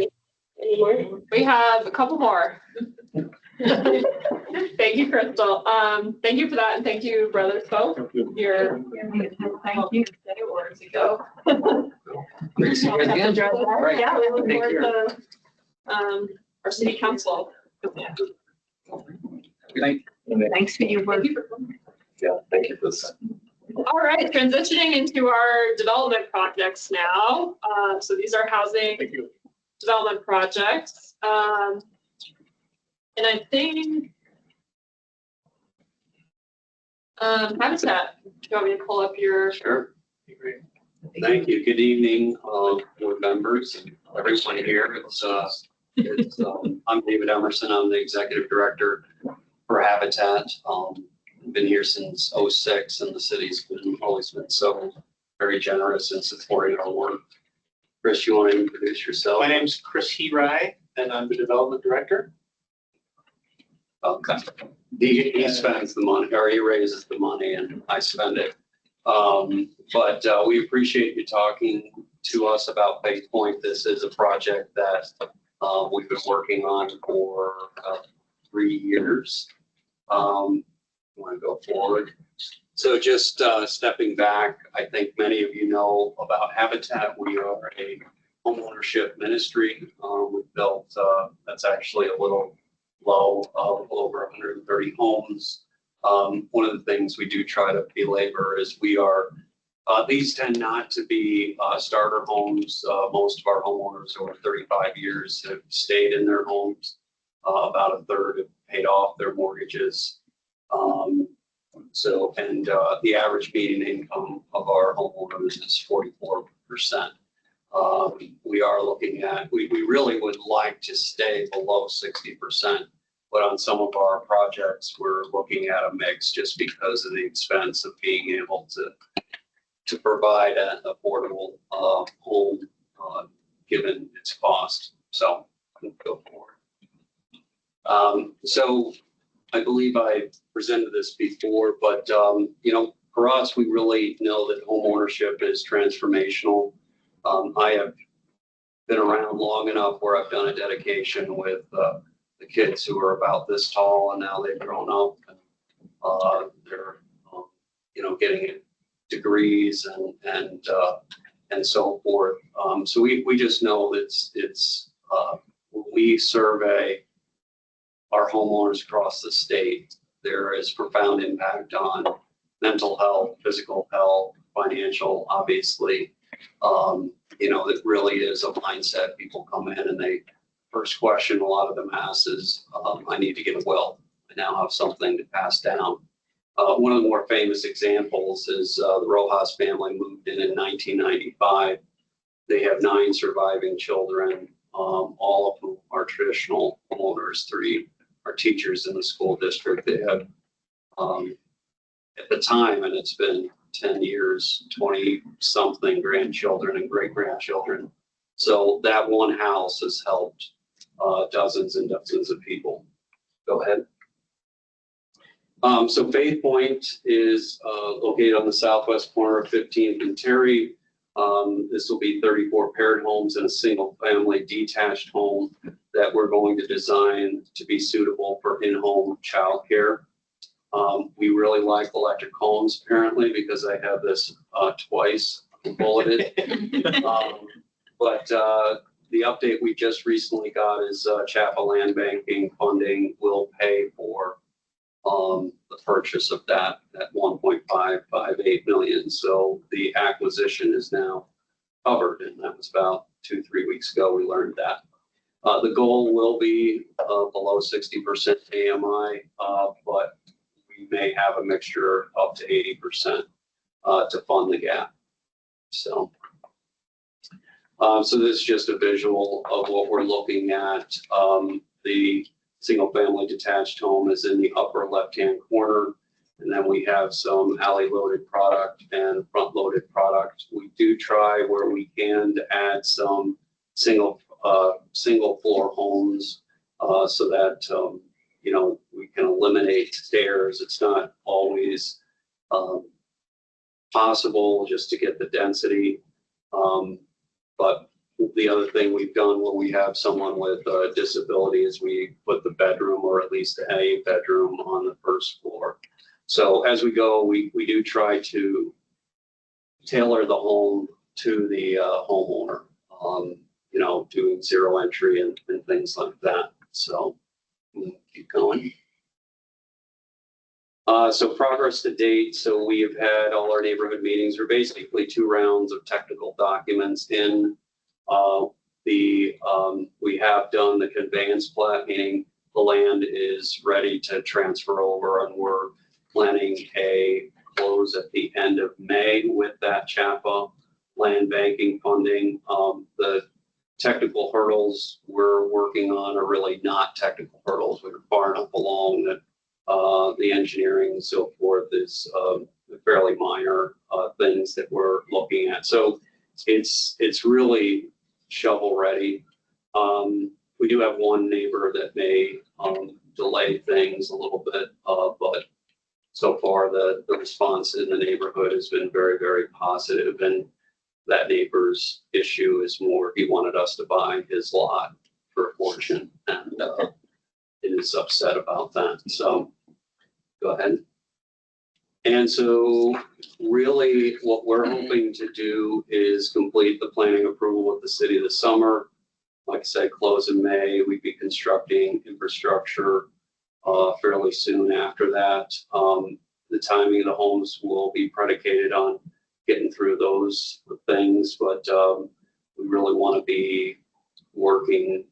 We have a couple more. Thank you, Crystal. Thank you for that, and thank you, brothers, both. Your thank you. Where to go? Great to see you again. Right. Yeah, we look Thank forward you. to our city council. Thanks for your work. Yeah, thank you for this. All right, transitioning into our development projects now. So these are housing development projects. And I think Habitat, do you want me to pull up your? Sure. Thank you. Good evening, board members and everyone here. I'm David Emerson. I'm the executive director for Habitat. I've been here since '06, and the city's always been so very generous in supporting our work. Chris, you want to introduce yourself? My name's Chris Herai, and I'm the development director. Okay. He spends the money, or he raises the money, and I spend it. But we appreciate you talking to us about Faith Point. This is a project that we've been working on for 3 years. Want to go forward? So just stepping back, I think many of you know about Habitat. We are a homeownership ministry. We've built, that's actually a little low, over 130 homes. One of the things we do try to belabor is we are, these tend not to be starter homes. Most of our homeowners over 35 years have stayed in their homes. About a third have paid off their mortgages. The average median income of our homeowners is 44%. We are looking at, we really would like to stay below 60%, but on some of our projects, we're looking at a mix just because of the expense of being able to provide an affordable home given its cost. So go forward. So I believe I presented this before, but for us, we really know that home ownership is transformational. I have been around long enough where I've done a dedication with the kids who are about this tall, and now they've grown up and they're getting degrees and so forth. So we just know that it's when we survey our homeowners across the state, there is profound impact on mental health, physical health, financial, obviously. That really is a mindset. People come in and they first question a lot of them ask is, I need to get a will. I now have something to pass down. One of the more famous examples is the Rojas family moved in 1995. They have 9 surviving children, all of whom are traditional homeowners. 3 are teachers in the school district. They have, at the time, and it's been 10 years, 20 something grandchildren and great grandchildren. So that one house has helped dozens and dozens of people. Go ahead. So Faith Point is located on the southwest corner of 15th and Terry. This will be 34 paired homes and a single family detached home that we're going to design to be suitable for in-home childcare. We really like electric homes apparently because I have this twice bulleted. But the update we just recently got is Chapel Land Banking funding will pay for the purchase of that at 1.558 million. So the acquisition is now covered, and that was about 2-3 weeks ago we learned that. The goal will be below 60% AMI, but we may have a mixture up to 80% to fund the gap. So this is just a visual of what we're looking at. The single family detached home is in the upper left-hand corner. And then we have some alley loaded product and front loaded product. We do try where we can to add some single floor homes so that, we can eliminate stairs. It's not always possible just to get the density. But the other thing we've done where we have someone with a disability is we put the bedroom, or at least a bedroom, on the first floor. So as we go, we do try to tailor the home to the homeowner, you know, doing zero entry and things like that. So we'll keep going. So progress to date. So we have had all our neighborhood meetings. We're basically 2 rounds of technical documents in. We have done the conveyance plat, meaning the land is ready to transfer over, and we're planning a close at the end of May with that CHAPA land banking funding. The technical hurdles we're working on are really not technical hurdles. We're far enough along that the engineering and so forth is fairly minor things that we're looking at. So it's really shovel ready. We do have one neighbor that may delay things a little bit, but so far the response in the neighborhood has been very, very positive. And that neighbor's issue is more, he wanted us to buy his lot for a fortune, and is upset about that. So go ahead. And so really what we're hoping to do is complete the planning approval with the city this summer. Like I said, close in May. We'd be constructing infrastructure fairly soon after that. The timing of the homes will be predicated on getting through those things, but we really want to be working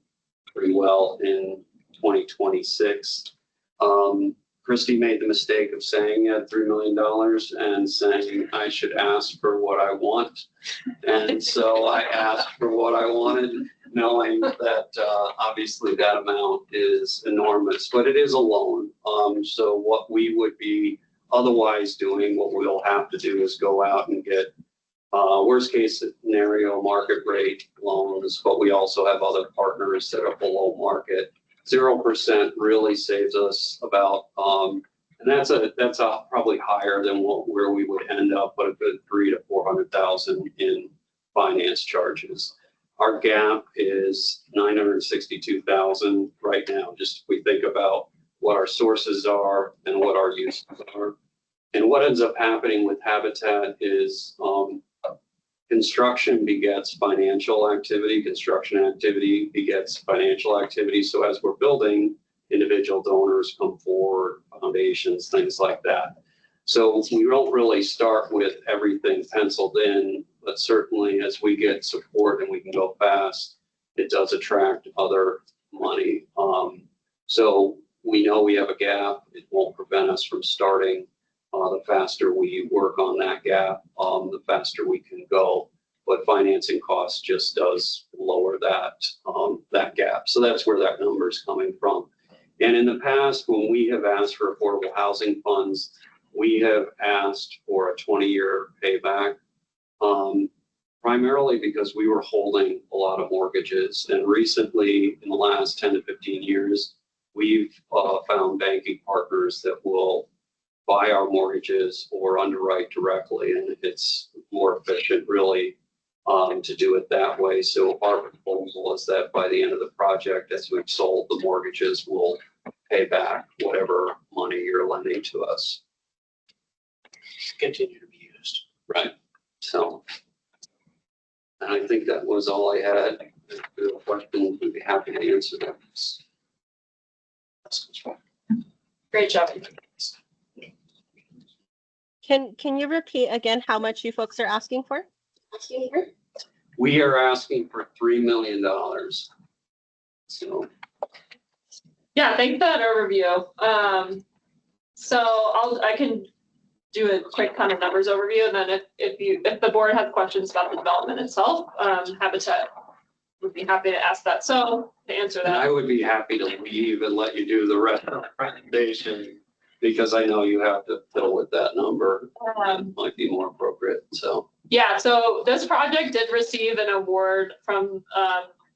pretty well in 2026. Christie made the mistake of saying he had $3 million and saying I should ask for what I want. And so I asked for what I wanted, knowing that obviously that amount is enormous, but it is a loan. So what we would be otherwise doing, what we'll have to do is go out and get worst case scenario market rate loans, but we also have other partners that are below market. 0% really saves us about, and that's probably higher than where we would end up, but a good $300,000 to $400,000 in finance charges. Our gap is $962,000 right now. Just if we think about what our sources are and what our uses are, and what ends up happening with Habitat is construction begets financial activity, construction activity begets financial activity. So as we're building, individual donors come forward, foundations, things like that. So we don't really start with everything penciled in, but certainly as we get support and we can go fast, it does attract other money. So we know we have a gap. It won't prevent us from starting. The faster we work on that gap, the faster we can go. But financing costs just does lower that gap. So that's where that number is coming from. And in the past, when we have asked for affordable housing funds, we have asked for a 20-year payback, primarily because we were holding a lot of mortgages. And recently, in the last 10 to 15 years, we've found banking partners that will buy our mortgages or underwrite directly, and it's more efficient really to do it that way. So our proposal is that by the end of the project, as we've sold the mortgages, we'll pay back whatever money you're lending to us. Continue to be used. Right. So, and I think that was all I had. If you have a question, we'd be happy to answer them. Great job. Can you repeat again how much you folks are asking for? We are asking for $3 million. So. Yeah, thanks for that overview. So I can do a quick kind of numbers overview, and then if the board has questions about the development itself, Habitat would be happy to ask that. So to answer that, And I would be happy to leave and let you do the rest of the presentation, because I know you have to fiddle with that number. Might be more appropriate. So. Yeah, so this project did receive an award from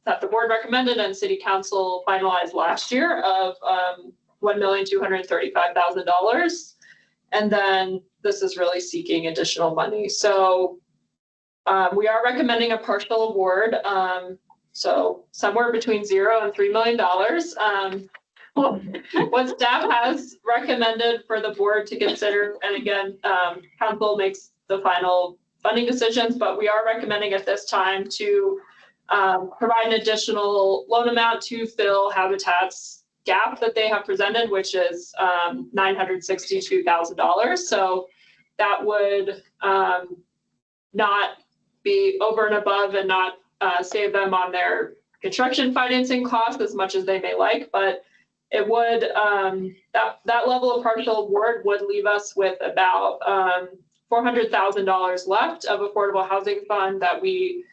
that the board recommended and City Council finalized last year of $1,235,000. And then this is really seeking additional money. So We are recommending a partial award, so somewhere between $0 and $3 million. What staff has recommended for the board to consider, and again, council makes the final funding decisions, but we are recommending at this time to provide an additional loan amount to fill Habitat's gap that they have presented, which is $962,000. So that would not be over and above and not save them on their construction financing costs as much as they may like, but it would, that level of partial award would leave us with about $400,000 left of affordable housing fund that we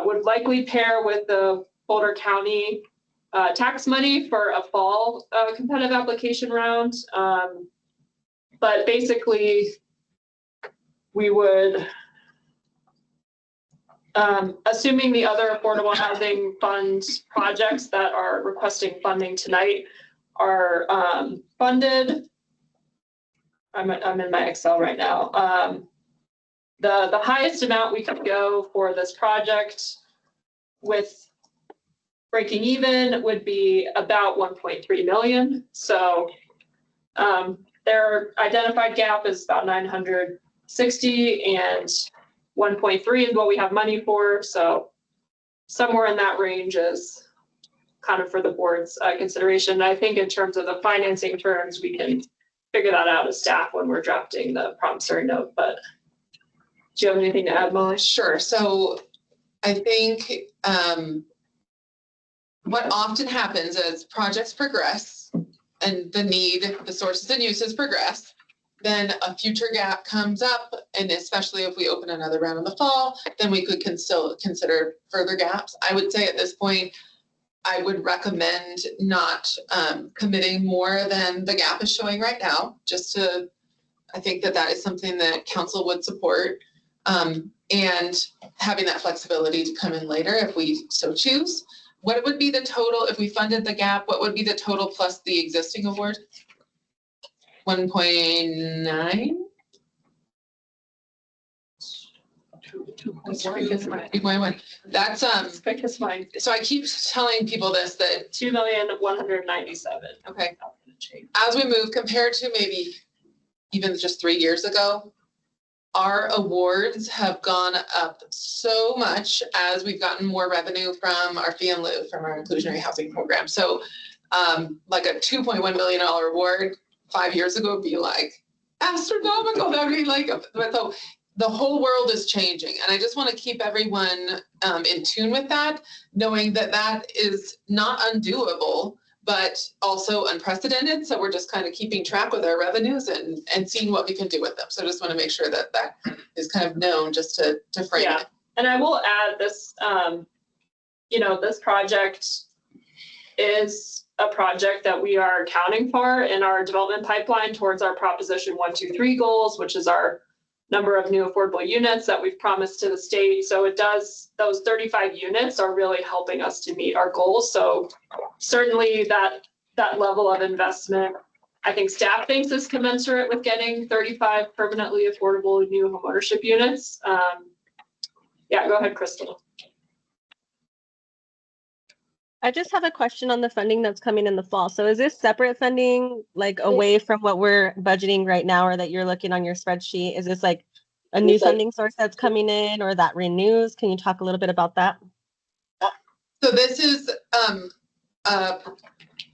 would likely pair with the Boulder County tax money for a fall competitive application round. But basically, we would, assuming the other affordable housing fund projects that are requesting funding tonight are funded. I'm in my Excel right now. The highest amount we could go for this project with breaking even would be about 1.3 million. So their identified gap is about 960 and 1.3 is what we have money for. So somewhere in that range is kind of for the board's consideration. I think in terms of the financing terms, we can figure that out as staff when we're drafting the promissory note, but do you have anything to add, Molly? Sure. So I think what often happens as projects progress and the need, the sources and uses progress, then a future gap comes up, and especially if we open another round in the fall, then we could consider further gaps. I would say at this point, I would recommend not committing more than the gap is showing right now, just to, I think that is something that council would support, and having that flexibility to come in later if we so choose. What would be the total, if we funded the gap, what would be the total plus the existing award? 1.9? 2.1. That's quick as mine. so I keep telling people this, that 2,197,000. okay, as we move compared to maybe even just 3 years ago, our awards have gone up so much as we've gotten more revenue from our fee and lieu from our inclusionary housing program. So like a $2.1 million award 5 years ago would be like astronomical. That would be like, so the whole world is changing. And I just want to keep everyone in tune with that, knowing that that is not undoable, but also unprecedented. So we're just kind of keeping track with our revenues and seeing what we can do with them. So I just want to make sure that that is kind of known, just to frame it. And I will add this, this project is a project that we are accounting for in our development pipeline towards our Proposition 123 goals, which is our number of new affordable units that we've promised to the state. So it does, those 35 units are really helping us to meet our goals. So certainly that level of investment, I think staff thinks is commensurate with getting 35 permanently affordable new homeownership units. Yeah, go ahead, Crystal. I just have a question on the funding that's coming in the fall. So is this separate funding, like away from what we're budgeting right now, or that you're looking on your spreadsheet? Is this like a new funding source that's coming in, or that renews? Can you talk a little bit about that? So this is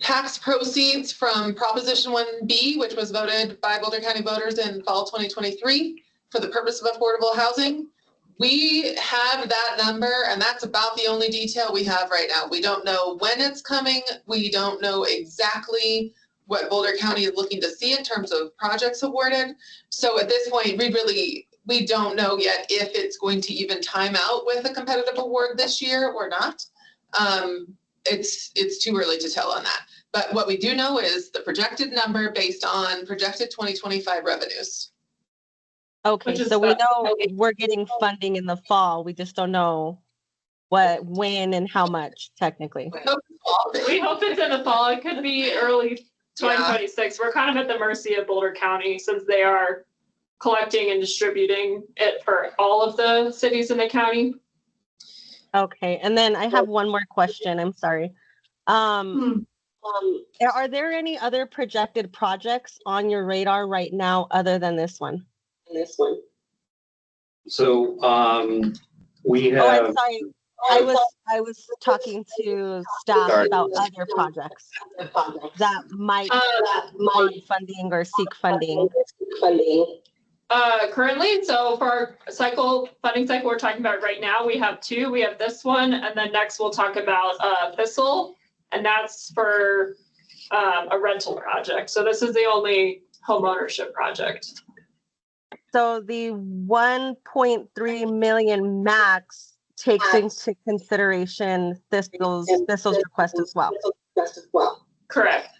tax proceeds from Proposition 1B, which was voted by Boulder County voters in fall 2023 for the purpose of affordable housing. We have that number, and that's about the only detail we have right now. We don't know when it's coming. We don't know exactly what Boulder County is looking to see in terms of projects awarded. So at this point, we don't know yet if it's going to even time out with a competitive award this year or not. It's too early to tell on that. But what we do know is the projected number based on projected 2025 revenues. Okay, so we know we're getting funding in the fall. We just don't know when, and how much technically. We hope it's in the fall. It could be early 2026. We're kind of at the mercy of Boulder County, since they are collecting and distributing it for all of the cities in the county. Okay, and then I have one more question. I'm sorry. Are there any other projected projects on your radar right now other than this one? So, we Oh, I'm have, sorry. I was talking to staff Sorry. about other projects that might want funding or seek funding. Currently, so for our funding cycle we're talking about right now, we have two. We have this one, and then next we'll talk about Thistle, and that's for a rental project. So this is the only home ownership project. So the 1.3 million max takes into consideration Thistle's request as well. Correct.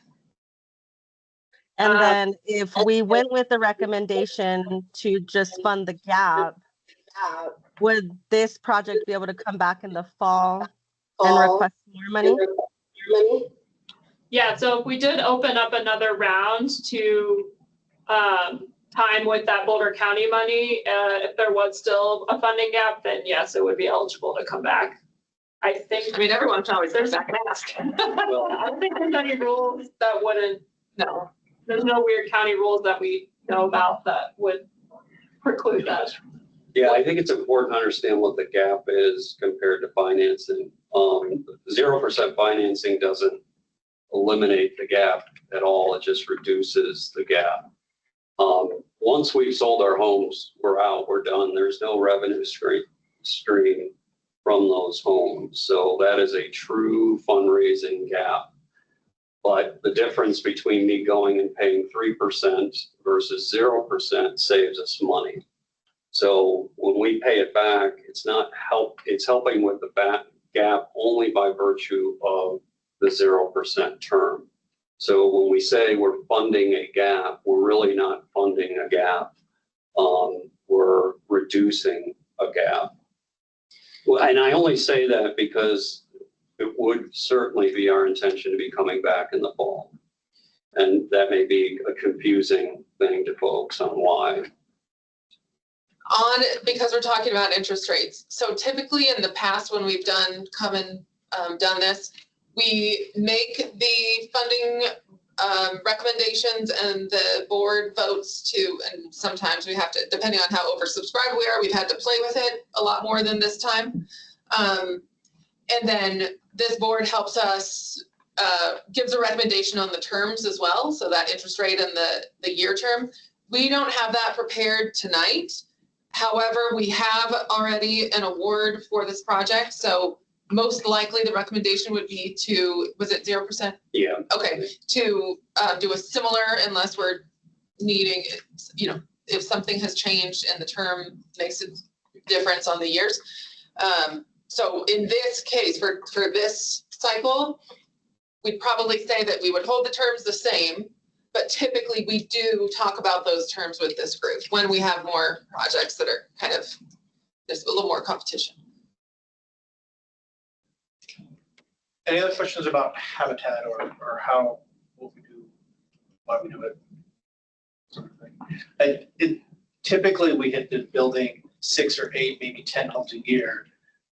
And then if we went with the recommendation to just fund the gap, would this project be able to come back in the fall and request more money? Yeah, so if we did open up another round to time with that Boulder County money, if there was still a funding gap, then yes, it would be eligible to come back. I think. I mean, everyone can always go back and ask. I don't think there's any rules that wouldn't. No, there's no weird county rules that we know about that would preclude that. yeah, I think it's important to understand what the gap is compared to financing. 0% financing doesn't eliminate the gap at all. It just reduces the gap. Once we've sold our homes, we're out, we're done. There's no revenue stream from those homes. So that is a true fundraising gap. But the difference between me going and paying 3% versus 0% saves us money. So when we pay it back, it's helping with the gap only by virtue of the 0% term. So when we say we're funding a gap, we're really not funding a gap. We're reducing a gap. Well, and I only say that because it would certainly be our intention to be coming back in the fall. And that may be a confusing thing to folks on why. Because we're talking about interest rates. So typically in the past, when we've done this, we make the funding recommendations and the board votes and sometimes we have to, depending on how oversubscribed we are, we've had to play with it a lot more than this time. And then this board helps us, gives a recommendation on the terms as well. So that interest rate and the year term. We don't have that prepared tonight. However, we have already an award for this project. So most likely the recommendation would be was it 0%? Yeah. Okay, to do a similar, unless we're needing, if something has changed and the term makes a difference on the years. So in this case, for this cycle, we'd probably say that we would hold the terms the same, but typically we do talk about those terms with this group when we have more projects that are kind of, there's a little more competition. Any other questions about habitat or how, what we do, why we do it? Sort of thing. Typically we had been building 6 or 8, maybe 10 homes a year.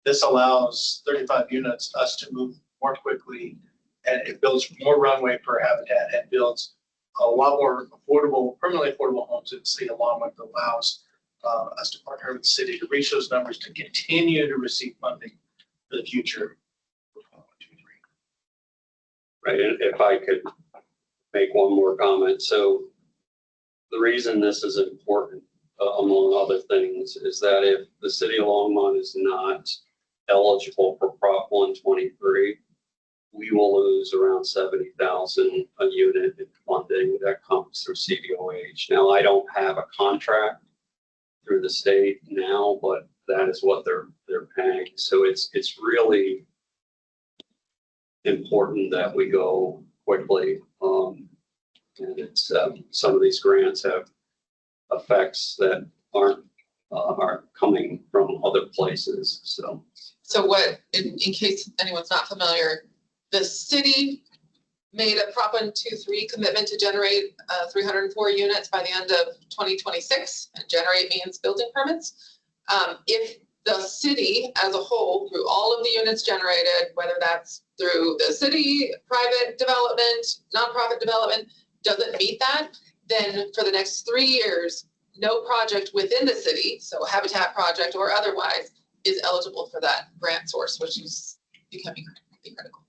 This allows 35 units, us to move more quickly, and it builds more runway per habitat and builds a lot more affordable, permanently affordable homes in the city of Longmont that allows us to partner with the city to reach those numbers to continue to receive funding for the future. Right, and if I could make one more comment. So the reason this is important, among other things, is that if the city of Longmont is not eligible for Prop 123, we will lose around 70,000 a unit in funding that comes through CDOH. Now, I don't have a contract through the state now, but that is what they're paying. So it's really important that we go quickly. And it's some of these grants have effects that aren't coming from other places. So what, in case anyone's not familiar, the city made a Prop 123 commitment to generate 304 units by the end of 2026, and generate means building permits. If the city as a whole, through all of the units generated, whether that's through the city, private development, nonprofit development, doesn't meet that, then for the next 3 years, no project within the city, so a habitat project or otherwise, is eligible for that grant source, which is becoming critical.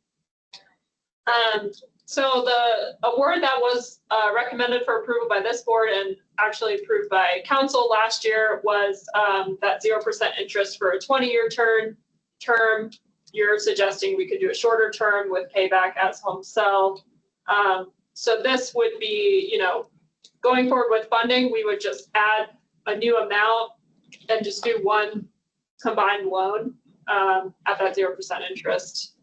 So the award that was recommended for approval by this board and actually approved by council last year was that 0% interest for a 20-year term. You're suggesting we could do a shorter term with payback as homes sell. So this would be, you know, going forward with funding, we would just add a new amount and just do one combined loan at that 0% interest.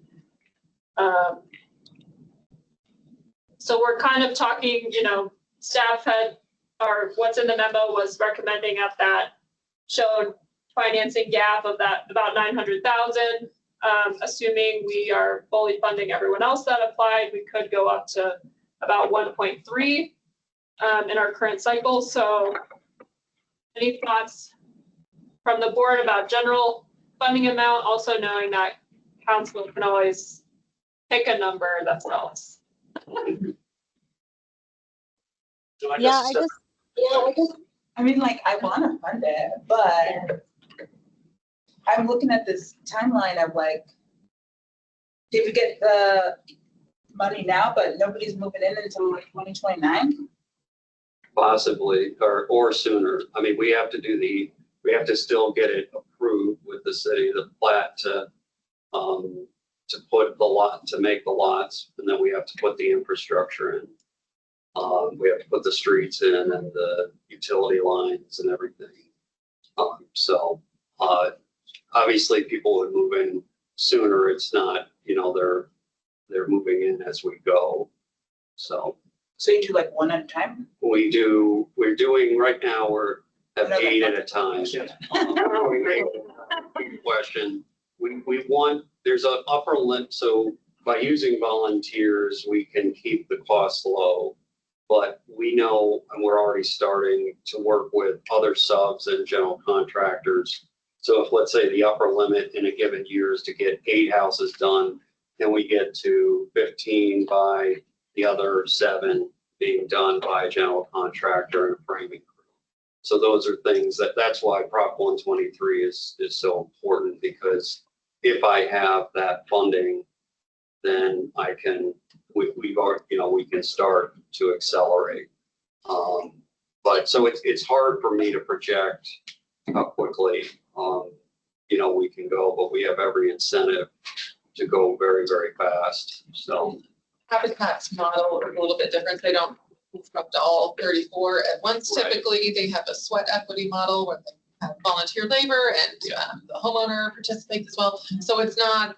So we're kind of talking, you know, staff had, or what's in the memo was recommending at that showed financing gap of that about 900,000. Assuming we are fully funding everyone else that applied, we could go up to about 1.3 in our current cycle. So any thoughts from the board about general funding amount, also knowing that council can always pick a number that sells. I mean, like, I want to fund it, but I'm looking at this timeline of like, did we get the money now, but nobody's moving in until like 2029? Possibly, or sooner. I mean, we have to still get it approved with the city, the plat to put the lot, to make the lots, and then we have to put the infrastructure in. We have to put the streets in and the utility lines and everything. So obviously people would move in sooner. It's not, you know, they're moving in as we go. So you do like one at a time? we're doing right now, we're at 8 at a time. Question, we want, there's an upper limit, so by using volunteers, we can keep the costs low. But we know, and we're already starting to work with other subs and general contractors. So if, let's say, the upper limit in a given year is to get 8 houses done, then we get to 15 by the other 7 being done by a general contractor and a framing crew. So those are things that's why Prop 123 is so important, because if I have that funding, then I can, we've already, you know, we can start to accelerate. But so it's hard for me to project how quickly, you know, we can go, but we have every incentive to go very, very fast. So Habitat's model is a little bit different. They don't construct all 34 at once. Right. Typically, they have a sweat equity model where they have volunteer labor and the homeowner participates as well. So it's not,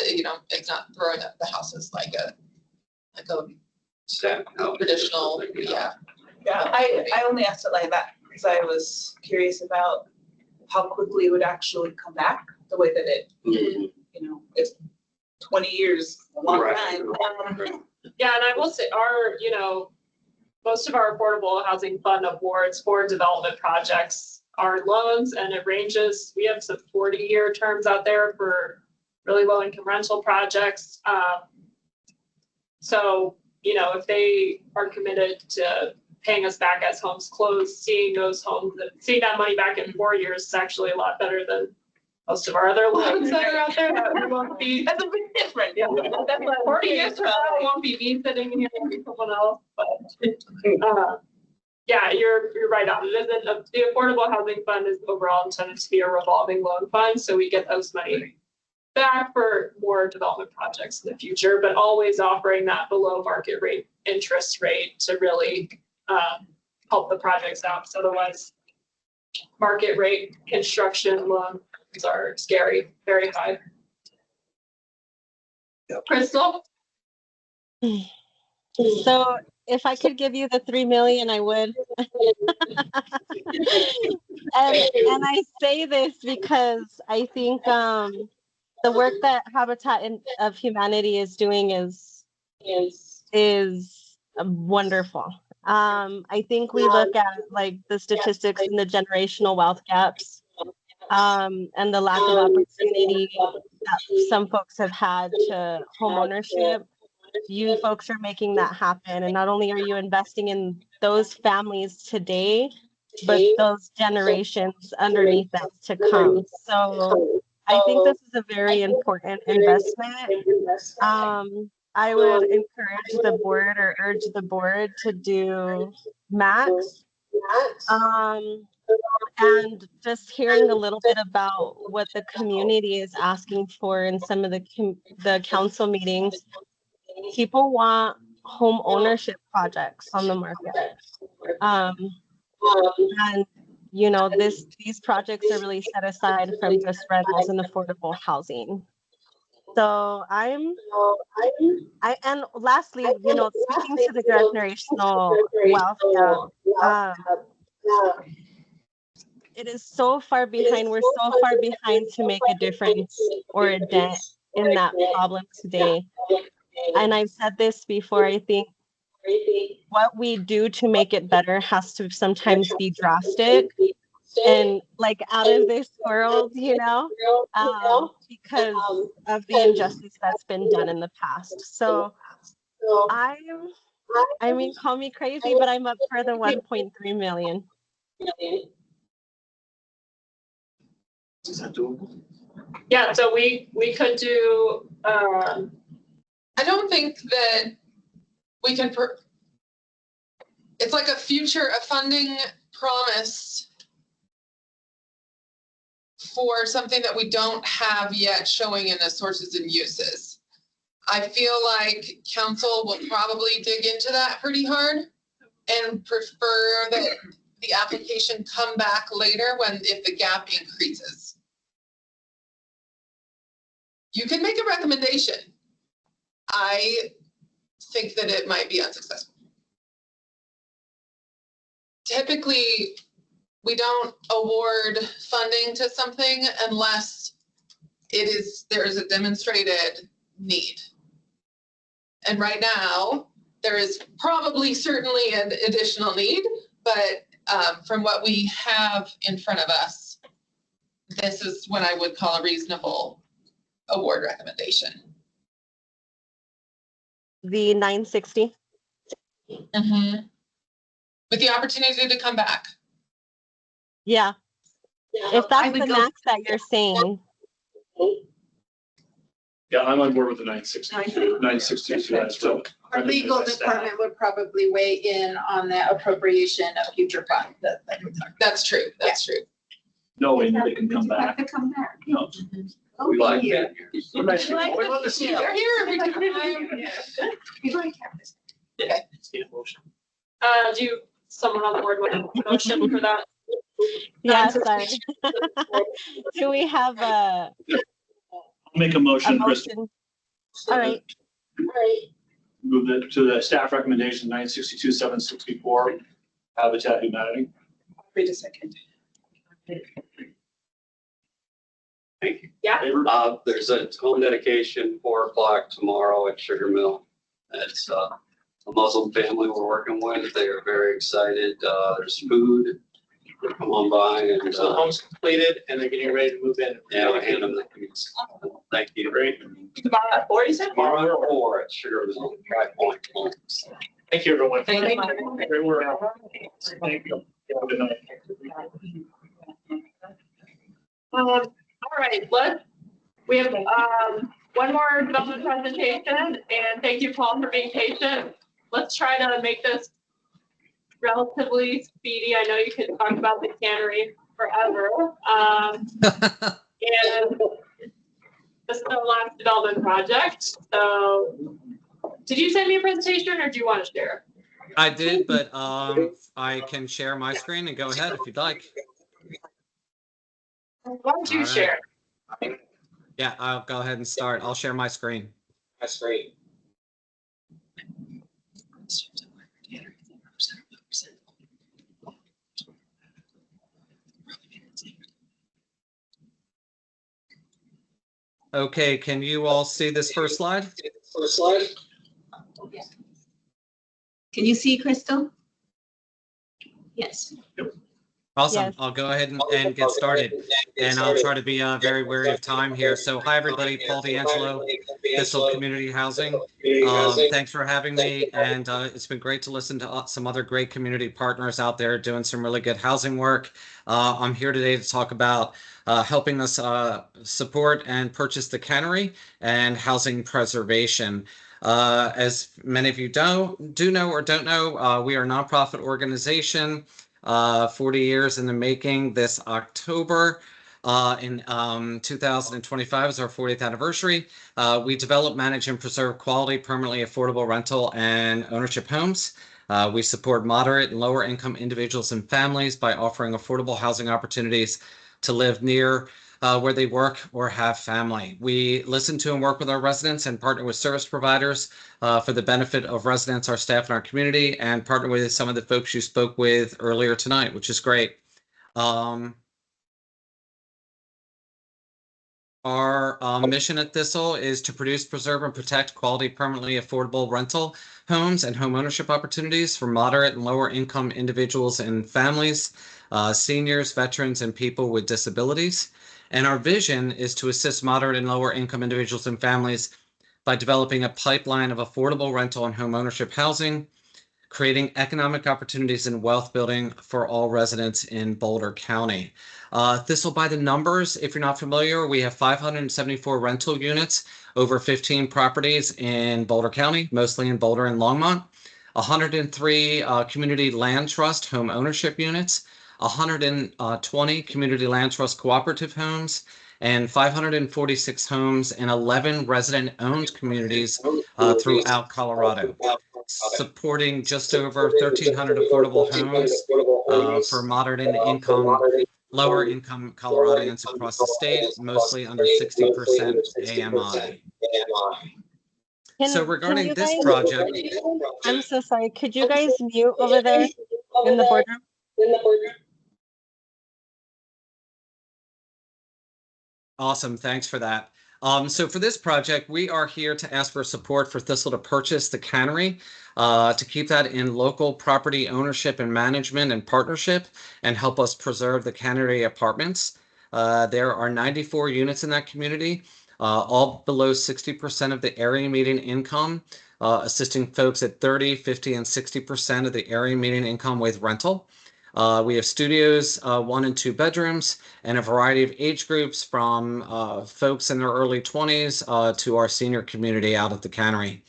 you know, it's not throwing up the houses like a traditional, yeah. Yeah, I only asked it like that because I was curious about how quickly it would actually come back, the way that it, you know, it's 20 years, a long time. Yeah, and I will say you know, most of our affordable housing fund awards for development projects are loans, and it ranges. We have some 40-year terms out there for really low income rental projects. So, you know, if they are committed to paying us back as homes close, seeing that money back in 4 years is actually a lot better than most of our other loans that are out there. That won't be, that's a bit different. Yeah. that's like 40 years from now, it won't be me sitting here, it'll be someone else. But yeah, you're right on. It isn't the affordable housing fund is overall intended to be a revolving loan fund, so we get those money back for more development projects in the future, but always offering that below market rate interest rate to really help the projects out. So otherwise, market rate construction loans are scary, very high. Crystal? So if I could give you the 3 million, I would. and I say this because I think the work that Habitat of Humanity is doing is is wonderful. I think we look at like the statistics and the generational wealth gaps, and the lack of opportunity that some folks have had to home ownership. You folks are making that happen. And not only are you investing in those families today, but those generations underneath that to come. So I think this is a very important investment. I would encourage the board or urge the board to do max. And just hearing a little bit about what the community is asking for in some of the council meetings, people want home ownership projects on the market. And you know, these projects are really set aside from just rentals and affordable housing. So and lastly, you know, speaking to the generational wealth gap, it is so far behind. We're so far behind to make a difference or a dent in that problem today. And I've said this before, I think what we do to make it better has to sometimes be drastic and like out of this world, you know, because of the injustice that's been done in the past. So I mean, call me crazy, but I'm up for the 1.3 million. Is that doable? Yeah, so we could do, I don't think that we can, it's like a funding promise for something that we don't have yet showing in the sources and uses. I feel like council will probably dig into that pretty hard and prefer that the application come back later if the gap increases. You can make a recommendation. I think that it might be unsuccessful. Typically, we don't award funding to something unless there is a demonstrated need. And right now, there is probably certainly an additional need, but from what we have in front of us, this is what I would call a reasonable award recommendation. The 960. Mm-hmm. With the opportunity to come back. Yeah. If that's the max that you're saying. Yeah, I'm on board with the 962. So Our legal department would probably weigh in on the appropriation of future funds. That's true. That's true. No way they can come back. To come back. No. We like it. it. We love to see it. They're here every time. We like this. Okay. do someone on the board want a motion for that? Yeah, sorry. Do we have a Make a motion, Kristen. motion? All right. Move it to the staff recommendation 962, 764, Habitat Humanity. Wait a second. Thank you. Yeah. There's a home dedication, 4 o'clock tomorrow at Sugar Mill. It's a Muslim family we're working with. They are very excited. There's food. Come on by and. So the home's completed and they're getting ready to move in. Yeah, I hand them the keys. Thank you. Great. Tomorrow at 4, you said? Tomorrow at 4 at Sugar Mill, Dry Point. Thank you, everyone. Thank you. Thank you. Have a good night. All right, we have one more development presentation, and thank you, Paul, for being patient. Let's try to make this relatively speedy. I know you can talk about the cannery forever. And this is the last development project. So did you send me a presentation or do you want to share? I did, but I can share my screen and go ahead if you'd like. Why don't you share? Yeah, I'll go ahead and start. I'll share my screen. That's great. Okay, can you all see this first slide? Can you see Crystal? Yes. Awesome. Yes. I'll go ahead and get started. And I'll try to be very wary of time here. So hi, everybody. Paul D'Angelo, Thistle Community Housing. Thanks for having me. And it's been great to listen to some other great community partners out there doing some really good housing work. I'm here today to talk about helping us support and purchase the cannery and housing preservation. As many of you do know or don't know, we are a nonprofit organization. 40 years in the making. This October in 2025 is our 40th anniversary. We develop, manage, and preserve quality, permanently affordable rental and ownership homes. We support moderate and lower income individuals and families by offering affordable housing opportunities to live near where they work or have family. We listen to and work with our residents and partner with service providers for the benefit of residents, our staff, and our community, and partner with some of the folks you spoke with earlier tonight, which is great. Our mission at Thistle is to produce, preserve, and protect quality, permanently affordable rental homes and home ownership opportunities for moderate and lower income individuals and families, seniors, veterans, and people with disabilities. And our vision is to assist moderate and lower income individuals and families by developing a pipeline of affordable rental and home ownership housing, creating economic opportunities and wealth building for all residents in Boulder County. Thistle by the numbers, if you're not familiar, we have 574 rental units, over 15 properties in Boulder County, mostly in Boulder and Longmont, 103 community land trust home ownership units, 120 community land trust cooperative homes, and 546 homes in 11 resident-owned communities throughout Colorado, supporting just over 1,300 affordable homes for moderate income, lower income Coloradans across the state, mostly under 60% AMI. So regarding you this guys- project, I'm so sorry. Could you guys mute over there in the boardroom? Awesome, thanks for that. So for this project, we are here to ask for support for Thistle to purchase the cannery, to keep that in local property ownership and management and partnership, and help us preserve the cannery apartments. There are 94 units in that community, all below 60% of the area median income, assisting folks at 30, 50, and 60% of the area median income with rental. We have studios, 1 and 2 bedrooms, and a variety of age groups from folks in their early 20s to our senior community out at the cannery.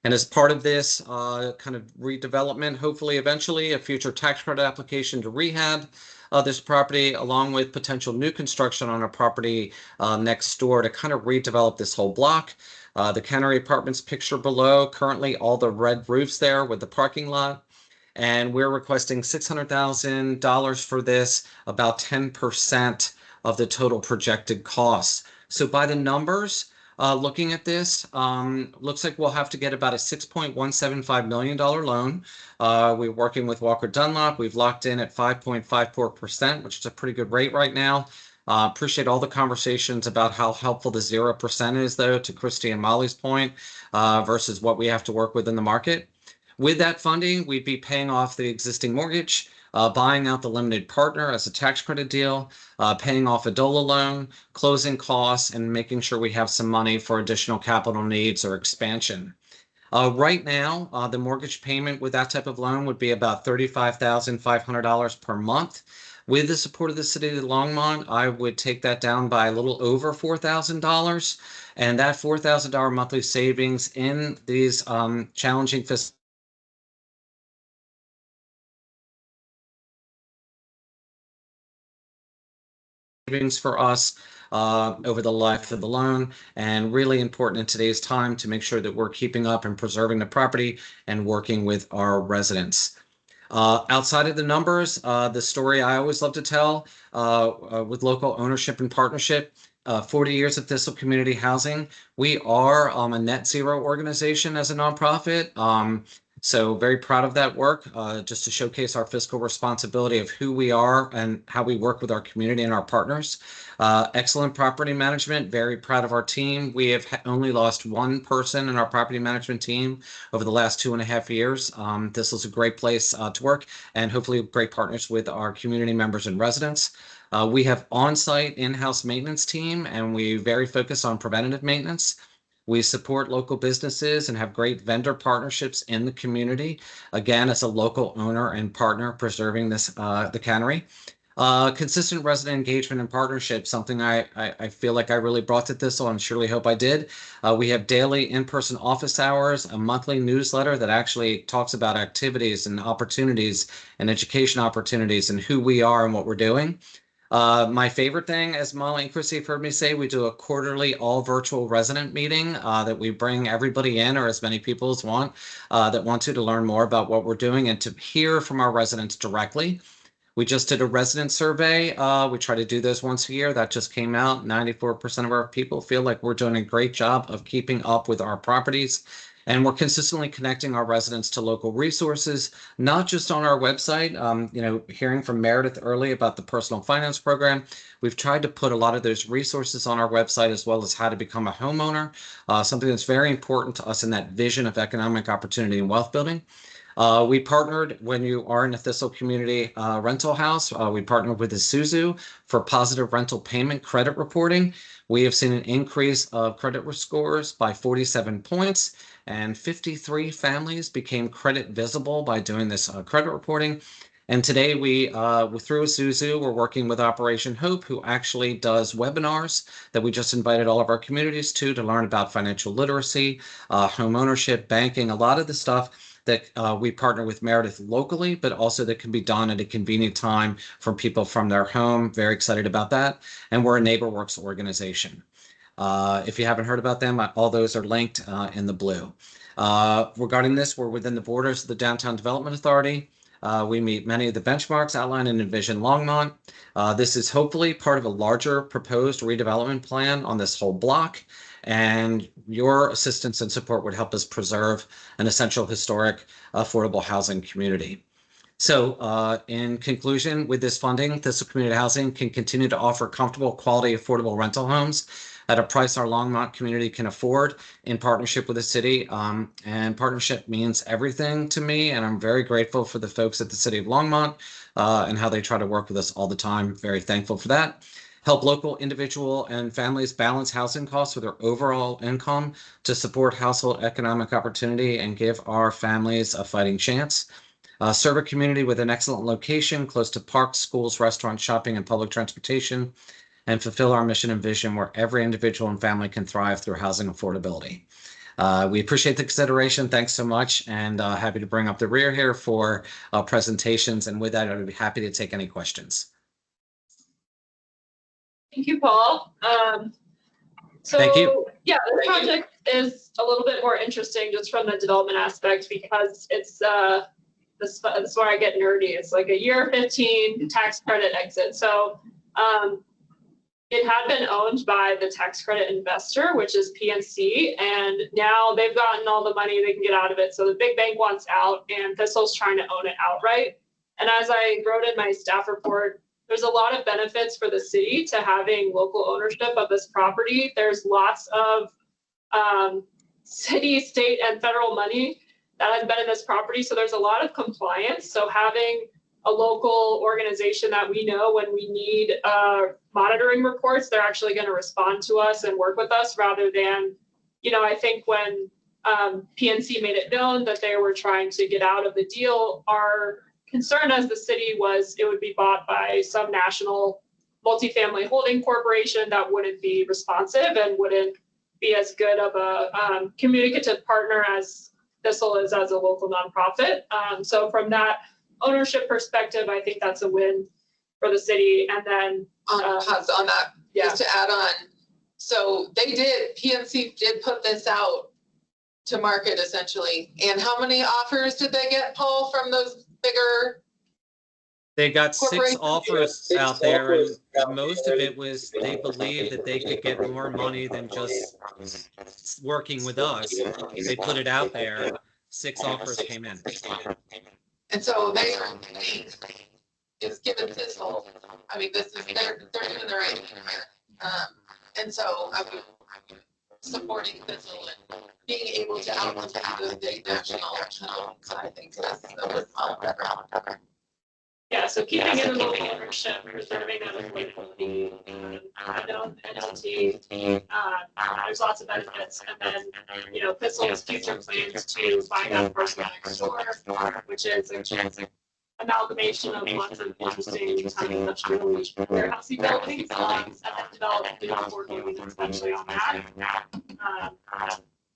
And as part of this kind of redevelopment, hopefully eventually a future tax credit application to rehab this property, along with potential new construction on a property next door to kind of redevelop this whole block. The cannery apartments pictured below, currently all the red roofs there with the parking lot. And we're requesting $600,000 for this, about 10% of the total projected costs. So by the numbers, looking at this, looks like we'll have to get about a $6.175 million loan. We're working with Walker Dunlop. We've locked in at 5.54%, which is a pretty good rate right now. Appreciate all the conversations about how helpful the 0% is, though, to Christy and Molly's point, versus what we have to work with in the market. With that funding, we'd be paying off the existing mortgage, buying out the limited partner as a tax credit deal, paying off a DOLA loan, closing costs, and making sure we have some money for additional capital needs or expansion. Right now, the mortgage payment with that type of loan would be about $35,500 per month. With the support of the City of Longmont, I would take that down by a little over $4,000. And that $4,000 monthly savings in these challenging fiscal savings for us over the life of the loan, and really important in today's time to make sure that we're keeping up and preserving the property and working with our residents. Outside of the numbers, the story I always love to tell with local ownership and partnership, 40 years of Thistle Community Housing. We are a net zero organization as a nonprofit. So very proud of that work, just to showcase our fiscal responsibility of who we are and how we work with our community and our partners. Excellent property management, very proud of our team. We have only lost one person in our property management team over the last 2.5 years. This is a great place to work, and hopefully great partners with our community members and residents. We have on-site in-house maintenance team, and we very focus on preventative maintenance. We support local businesses and have great vendor partnerships in the community. Again, as a local owner and partner preserving this, the cannery. Consistent resident engagement and partnership, something I feel like I really brought to Thistle and surely hope I did. We have daily in-person office hours, a monthly newsletter that actually talks about activities and opportunities and education opportunities and who we are and what we're doing. My favorite thing, as Molly and Chrissy have heard me say, we do a quarterly all virtual resident meeting that we bring everybody in, or as many people as want, that want to learn more about what we're doing and to hear from our residents directly. We just did a resident survey. We try to do those once a year. That just came out. 94% of our people feel like we're doing a great job of keeping up with our properties. And we're consistently connecting our residents to local resources, not just on our website. Hearing from Meredith early about the personal finance program, we've tried to put a lot of those resources on our website, as well as how to become a homeowner, something that's very important to us in that vision of economic opportunity and wealth building. We partnered, when you are in a Thistle community rental house, we partnered with Isuzu for positive rental payment credit reporting. We have seen an increase of credit scores by 47 points, and 53 families became credit visible by doing this credit reporting. And today through Isuzu, we're working with Operation Hope, who actually does webinars that we just invited all of our communities to learn about financial literacy, home ownership, banking, a lot of the stuff that we partner with Meredith locally, but also that can be done at a convenient time from people from their home. Very excited about that. And we're a NeighborWorks organization. If you haven't heard about them, all those are linked in the blue. Regarding this, we're within the borders of the Downtown Development Authority. We meet many of the benchmarks outlined in Envision Longmont. This is hopefully part of a larger proposed redevelopment plan on this whole block, and your assistance and support would help us preserve an essential historic affordable housing community. So in conclusion, with this funding, Thistle Community Housing can continue to offer comfortable, quality, affordable rental homes at a price our Longmont community can afford in partnership with the city. And partnership means everything to me, and I'm very grateful for the folks at the City of Longmont and how they try to work with us all the time. Very thankful for that. Help local individual and families balance housing costs with their overall income to support household economic opportunity and give our families a fighting chance. Serve a community with an excellent location close to parks, schools, restaurants, shopping, and public transportation, and fulfill our mission and vision where every individual and family can thrive through housing affordability. We appreciate the consideration. Thanks so much, and happy to bring up the rear here for presentations. And with that, I'd be happy to take any questions. Thank you, Paul. Thank you. Yeah, this project is a little bit more interesting just from the development aspect, because it's this is where I get nerdy. It's like a year 15 tax credit exit. So it had been owned by the tax credit investor, which is PNC, and now they've gotten all the money they can get out of it. So the big bank wants out, and Thistle's trying to own it outright. And as I wrote in my staff report, there's a lot of benefits for the city to having local ownership of this property. There's lots of city, state, and federal money that has been in this property. So there's a lot of compliance. So having a local organization that we know when we need monitoring reports, they're actually going to respond to us and work with us, rather than, I think when PNC made it known that they were trying to get out of the deal, our concern as the city was it would be bought by some national multifamily holding corporation that wouldn't be responsive and wouldn't be as good of a communicative partner as Thistle is as a local nonprofit. So from that ownership perspective, I think that's a win for the city. And then on that, just to add on, so PNC did put this out to market essentially. And how many offers did they get, Paul, from those bigger? They got 6 offers out there, and most of it was they believed that they could get more money than just working with us. They put it out there. 6 offers came in. And so they are is given Thistle. I mean, this is, they're doing the right thing here. And so I'm supporting Thistle and being able to outcompete the state national, I think that's a worthwhile effort. Yeah, so keeping in the local ownership, preserving that affordability, known entity, there's lots of benefits. And then, you know, Thistle's future plans to buy that parcel next door, which is an amalgamation of lots of interesting industrial warehousing buildings, and then develop new affordable units eventually on that.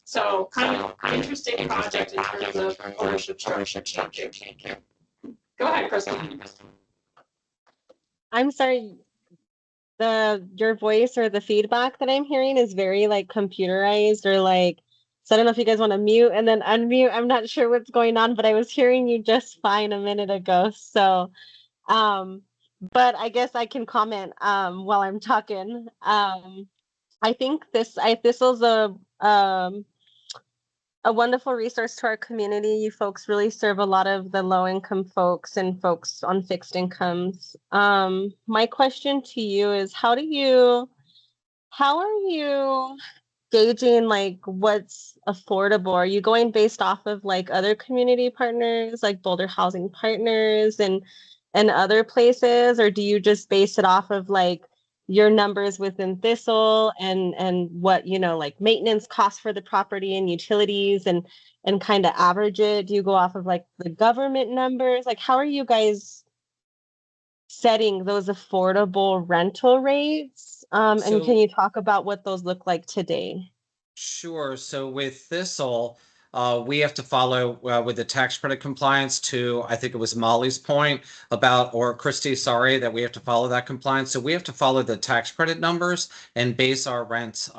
So kind of an interesting project in terms of ownership structure changing. Go ahead, Kristen. I'm sorry, your voice or the feedback that I'm hearing is very like computerized or like, so I don't know if you guys want to mute and then unmute. I'm not sure what's going on, but I was hearing you just fine a minute ago. So, but I guess I can comment while I'm talking. I think this was a wonderful resource to our community. You folks really serve a lot of the low income folks and folks on fixed incomes. My question to you is how are you gauging like what's affordable? Are you going based off of like other community partners like Boulder Housing Partners and other places, or do you just base it off of like your numbers within Thistle and what, you know, like maintenance costs for the property and utilities and kind of average it? Do you go off of like the government numbers? Like, how are you guys setting those affordable rental rates? And can you talk about what those look like today? Sure. So with Thistle, we have to follow with the tax credit compliance to, I think it was Molly's point about, or Christy, sorry, that we have to follow that compliance. So we have to follow the tax credit numbers and base our rents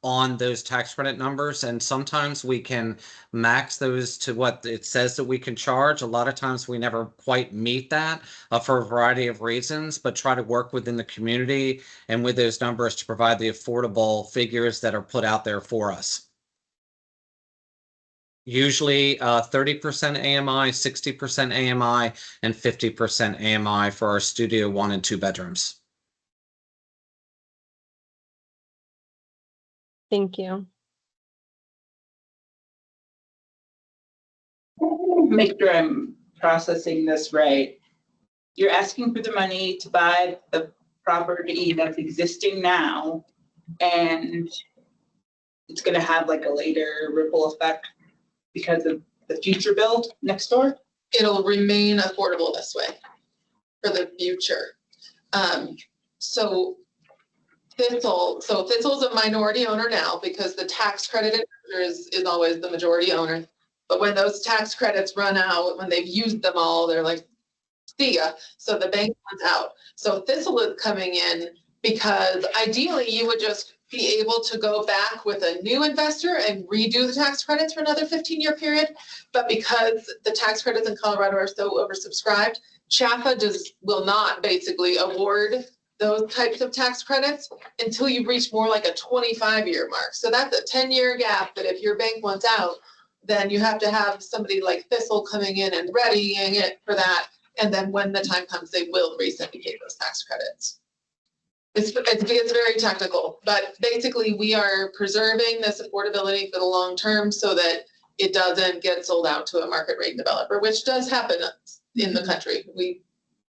on those tax credit numbers. And sometimes we can max those to what it says that we can charge. A lot of times we never quite meet that for a variety of reasons, but try to work within the community and with those numbers to provide the affordable figures that are put out there for us. Usually 30% AMI, 60% AMI, and 50% AMI for our studio 1 and 2 bedrooms. Thank you. Make sure I'm processing this right. You're asking for the money to buy the property that's existing now, and it's gonna have like a later ripple effect because of the future build next door? It'll remain affordable this way for the future. So Thistle's a minority owner now because the tax credit is always the majority owner. But when those tax credits run out, when they've used them all, they're like, see ya. So the bank wants out. So Thistle is coming in because ideally you would just be able to go back with a new investor and redo the tax credits for another 15-year period. But because the tax credits in Colorado are so oversubscribed, CHAFA will not basically award those types of tax credits until you reach more like a 25-year mark. So that's a 10-year gap that if your bank wants out, then you have to have somebody like Thistle coming in and readying it for that. And then when the time comes, they will re-syndicate those tax credits. It's very technical, but basically we are preserving this affordability for the long term so that it doesn't get sold out to a market rate developer, which does happen in the country.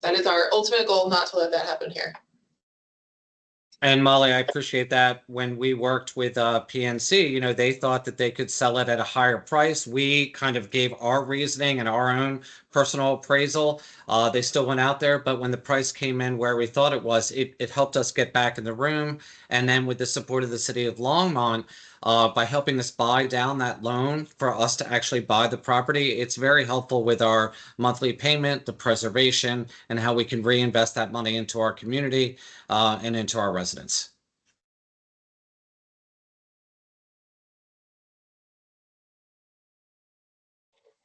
That is our ultimate goal, not to let that happen here. And Molly, I appreciate that. When we worked with PNC, you know, they thought that they could sell it at a higher price. We kind of gave our reasoning and our own personal appraisal. They still went out there, but when the price came in where we thought it was, it helped us get back in the room. And then with the support of the City of Longmont, by helping us buy down that loan for us to actually buy the property, it's very helpful with our monthly payment, the preservation, and how we can reinvest that money into our community and into our residents.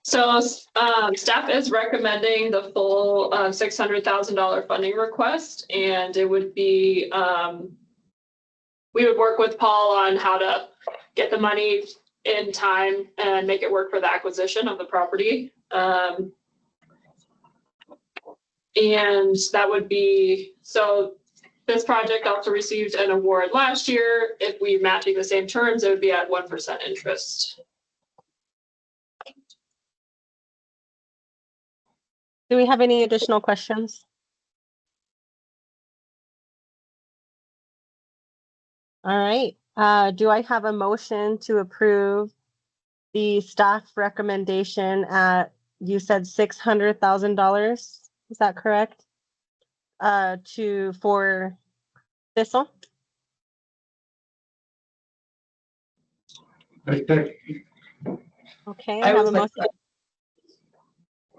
So staff is recommending the full $600,000 funding request, and it would be, we would work with Paul on how to get the money in time and make it work for the acquisition of the property. And that would be, so this project also received an award last year. If we matching the same terms, it would be at 1% interest. Do we have any additional questions? All right, do I have a motion to approve the staff recommendation at, you said $600,000, is that correct? For Thistle? Okay, I have a motion.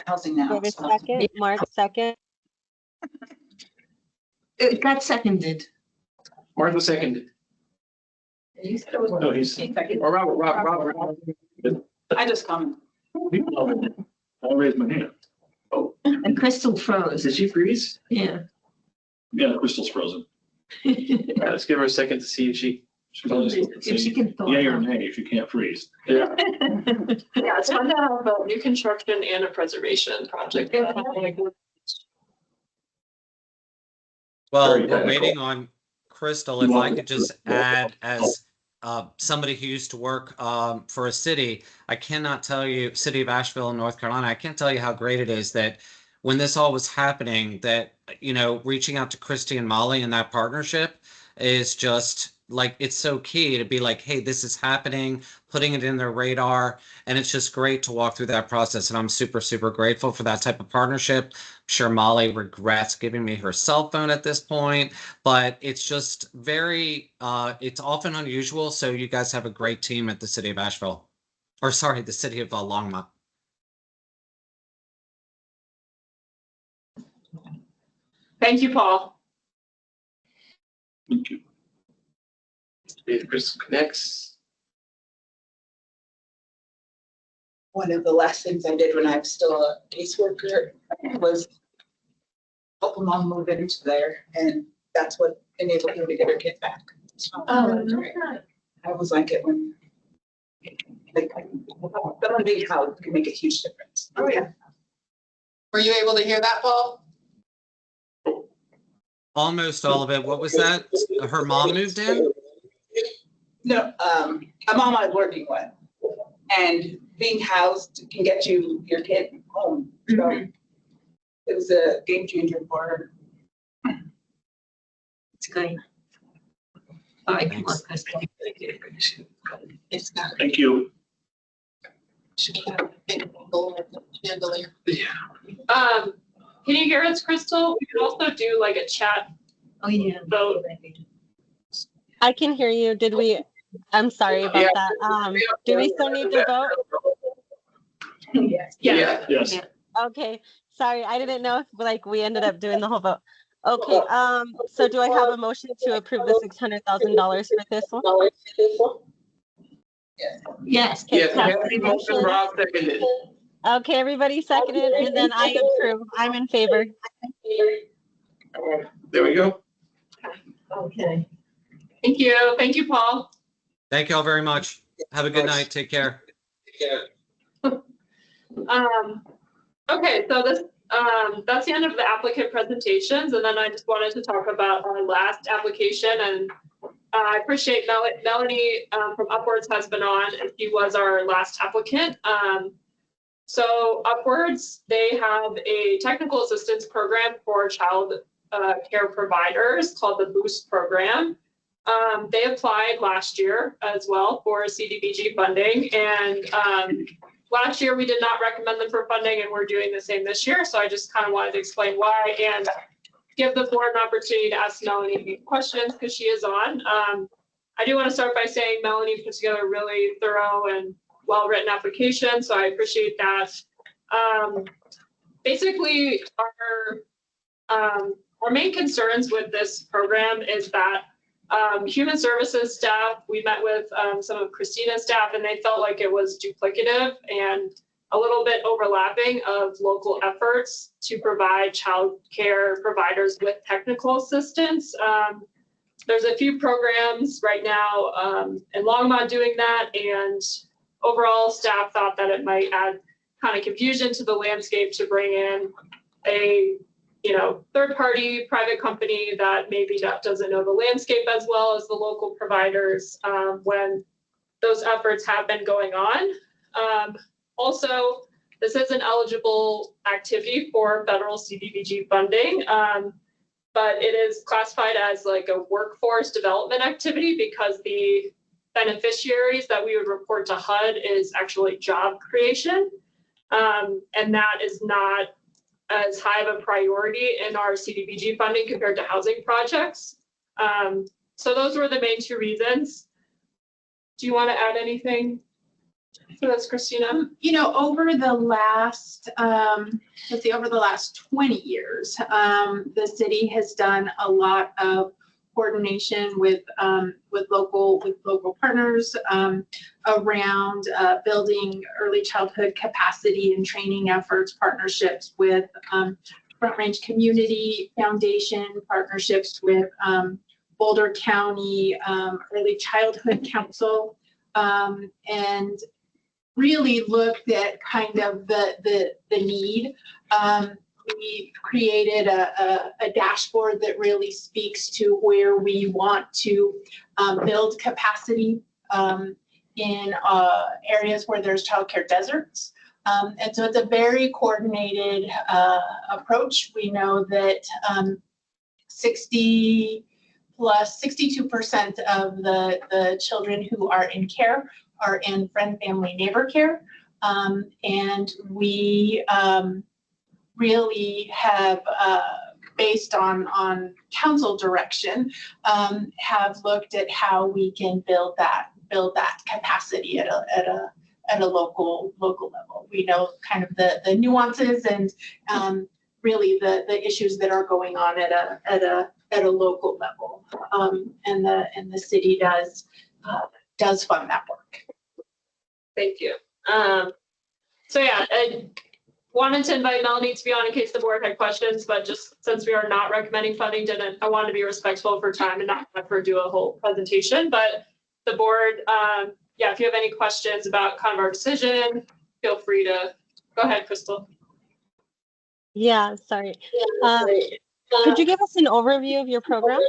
Housing now. Do I have a second? Mark, second. It got seconded. Martha seconded. No, he's. Or Robert. I just commented. I'll raise my hand. Oh, and Crystal froze. Did she freeze? Yeah. Yeah, Crystal's frozen. Let's give her a second to see if she. If she can thaw Yay or out. nay, if you can't freeze. Yeah. Yeah, it's fun to have a new construction and a preservation project. Well, Very we're technical. waiting on Crystal. If I could just add, as somebody who used to work for a city, I cannot tell you, City of Asheville, North Carolina, I can't tell you how great it is that when this all was happening, that, you know, reaching out to Christy and Molly and that partnership is just like, it's so key to be like, hey, this is happening, putting it in their radar. And it's just great to walk through that process. And I'm super, super grateful for that type of partnership. I'm sure Molly regrets giving me her cell phone at this point, but it's just very, it's often unusual. So you guys have a great team at the City of Asheville, or sorry, the City of Longmont. Thank you, Paul. Thank you. If Chris connects. One of the last things I did when I was still a caseworker was help a mom move into there, and that's what enabled her to get her kid back. Oh, that's great. I always like it when, like, someone being housed can make a huge difference. Oh, yeah. Were you able to hear that, Paul? Almost all of it. What was that? Her mom moved in? No, a mom I was working with, and being housed can get you your kid home. So it was a game changer for her. It's good. All right, come on, Thanks. Crystal. It's not. Thank you. Should have a big chandelier. Can you hear us, Crystal? We could also do like a chat Oh, yeah. vote. I can hear you. Did we, I'm sorry about Yeah. that. Do we still need to vote? Yes. Yeah. Yes. Okay, sorry, I didn't know if like we ended up doing the whole vote. Okay, so do I have a motion to approve the $600,000 for this one? Yes. Okay, Yes, Kathy motion, Rob seconded. Okay, everybody seconded, and then I approve. I'm in favor. There we go. Okay. Thank you. Thank you, Paul. Thank you all very much. Have a good night. Take care. Okay, so this, that's the end of the applicant presentations, and then I just wanted to talk about our last application, and I appreciate Melanie from Upwards has been on, and she was our last applicant. So Upwards, they have a technical assistance program for child care providers called the Boost program. They applied last year as well for CDBG funding, and last year we did not recommend them for funding, and we're doing the same this year. So I just kind of wanted to explain why and give the board an opportunity to ask Melanie questions because she is on. I do want to start by saying Melanie put together a really thorough and well-written application, so I appreciate that. Basically, our main concerns with this program is that human services staff, we met with some of Christina's staff, and they felt like it was duplicative and a little bit overlapping of local efforts to provide child care providers with technical assistance. There's a few programs right now in Longmont doing that, and overall, staff thought that it might add kind of confusion to the landscape to bring in a, third-party private company that maybe doesn't know the landscape as well as the local providers, when those efforts have been going on. Also, this is an eligible activity for federal CDBG funding, but it is classified as like a workforce development activity because the beneficiaries that we would report to HUD is actually job creation. And that is not as high of a priority in our CDBG funding compared to housing projects. So those were the main two reasons. Do you want to add anything to this, Christina? Over the last, over the last 20 years, the city has done a lot of coordination with local partners around building early childhood capacity and training efforts, partnerships with Front Range Community Foundation, partnerships with Boulder County Early Childhood Council, and really looked at kind of the need. We created a dashboard that really speaks to where we want to build capacity in areas where there's childcare deserts. And so it's a very coordinated approach. We know that 62% of the children who are in care are in friend, family, neighbor care. And we really have, based on council direction, have looked at how we can build that capacity at a local level. We know kind of the nuances and really the issues that are going on at a local level, and the city does fund that work. Thank you. So yeah, I wanted to invite Melanie to be on in case the board had questions, but just since we are not recommending funding, I wanted to be respectful for time and not have her do a whole presentation. But the board, yeah, if you have any questions about kind of our decision, feel free to go ahead, Crystal. Yeah, sorry. Could you give us an overview of your program?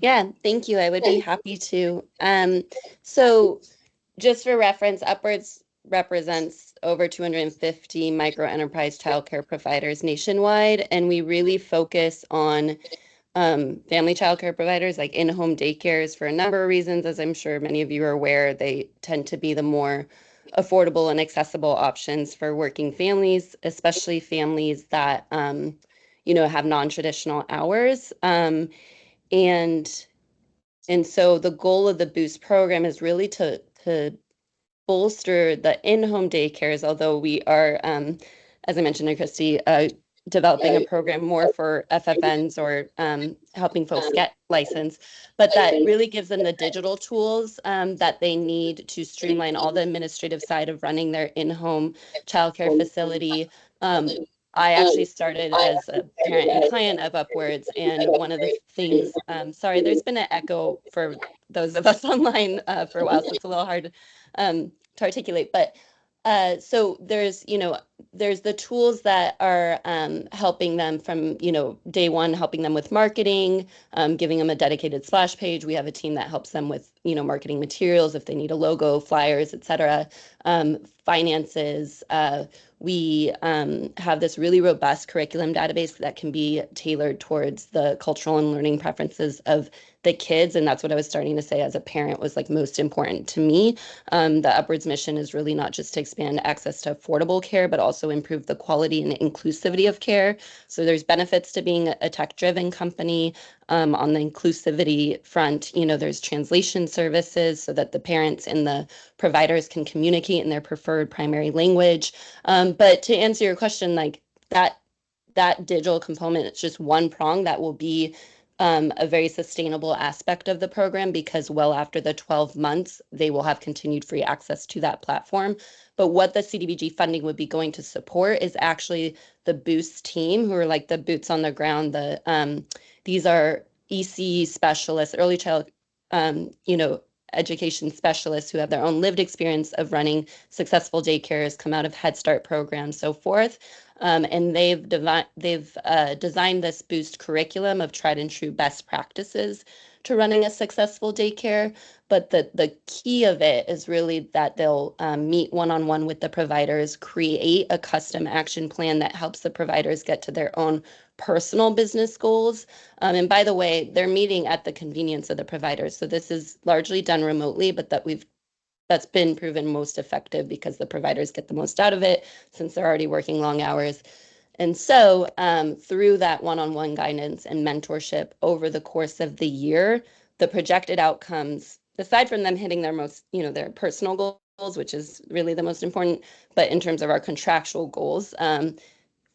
Yeah, thank you. I would be happy to. So just for reference, Upwards represents over 250 micro enterprise childcare providers nationwide, and we really focus on family childcare providers like in-home daycares for a number of reasons. As I'm sure many of you are aware, they tend to be the more affordable and accessible options for working families, especially families that have non-traditional hours. And so the goal of the Boost program is really to bolster the in-home daycares, although we are, as I mentioned to Christy, developing a program more for FFNs or helping folks get licensed, but that really gives them the digital tools that they need to streamline all the administrative side of running their in-home childcare facility. I actually started as a parent and client of Upwards, and one of the things, sorry, there's been an echo for those of us online for a while, so it's a little hard to articulate, but so there's the tools that are helping them from day one, helping them with marketing, giving them a dedicated splash page. We have a team that helps them with marketing materials if they need a logo, flyers, etc. Finances. We have this really robust curriculum database that can be tailored towards the cultural and learning preferences of the kids. And that's what I was starting to say as a parent was like most important to me. The Upwards mission is really not just to expand access to affordable care, but also improve the quality and inclusivity of care. So there's benefits to being a tech-driven company. On the inclusivity front, there's translation services so that the parents and the providers can communicate in their preferred primary language. But to answer your question, like that digital component, it's just one prong that will be a very sustainable aspect of the program, because well after the 12 months, they will have continued free access to that platform. But what the CDBG funding would be going to support is actually the Boost team, who are like the boots on the ground. These are EC specialists, early child, education specialists who have their own lived experience of running successful daycares, come out of Head Start programs, so forth. And they've designed this boost curriculum of tried and true best practices to running a successful daycare. But the key of it is really that they'll meet one-on-one with the providers, create a custom action plan that helps the providers get to their own personal business goals. And by the way, they're meeting at the convenience of the providers. So this is largely done remotely, but that's been proven most effective because the providers get the most out of it since they're already working long hours. And so through that one-on-one guidance and mentorship over the course of the year, the projected outcomes, aside from them hitting their most, their personal goals, which is really the most important, but in terms of our contractual goals,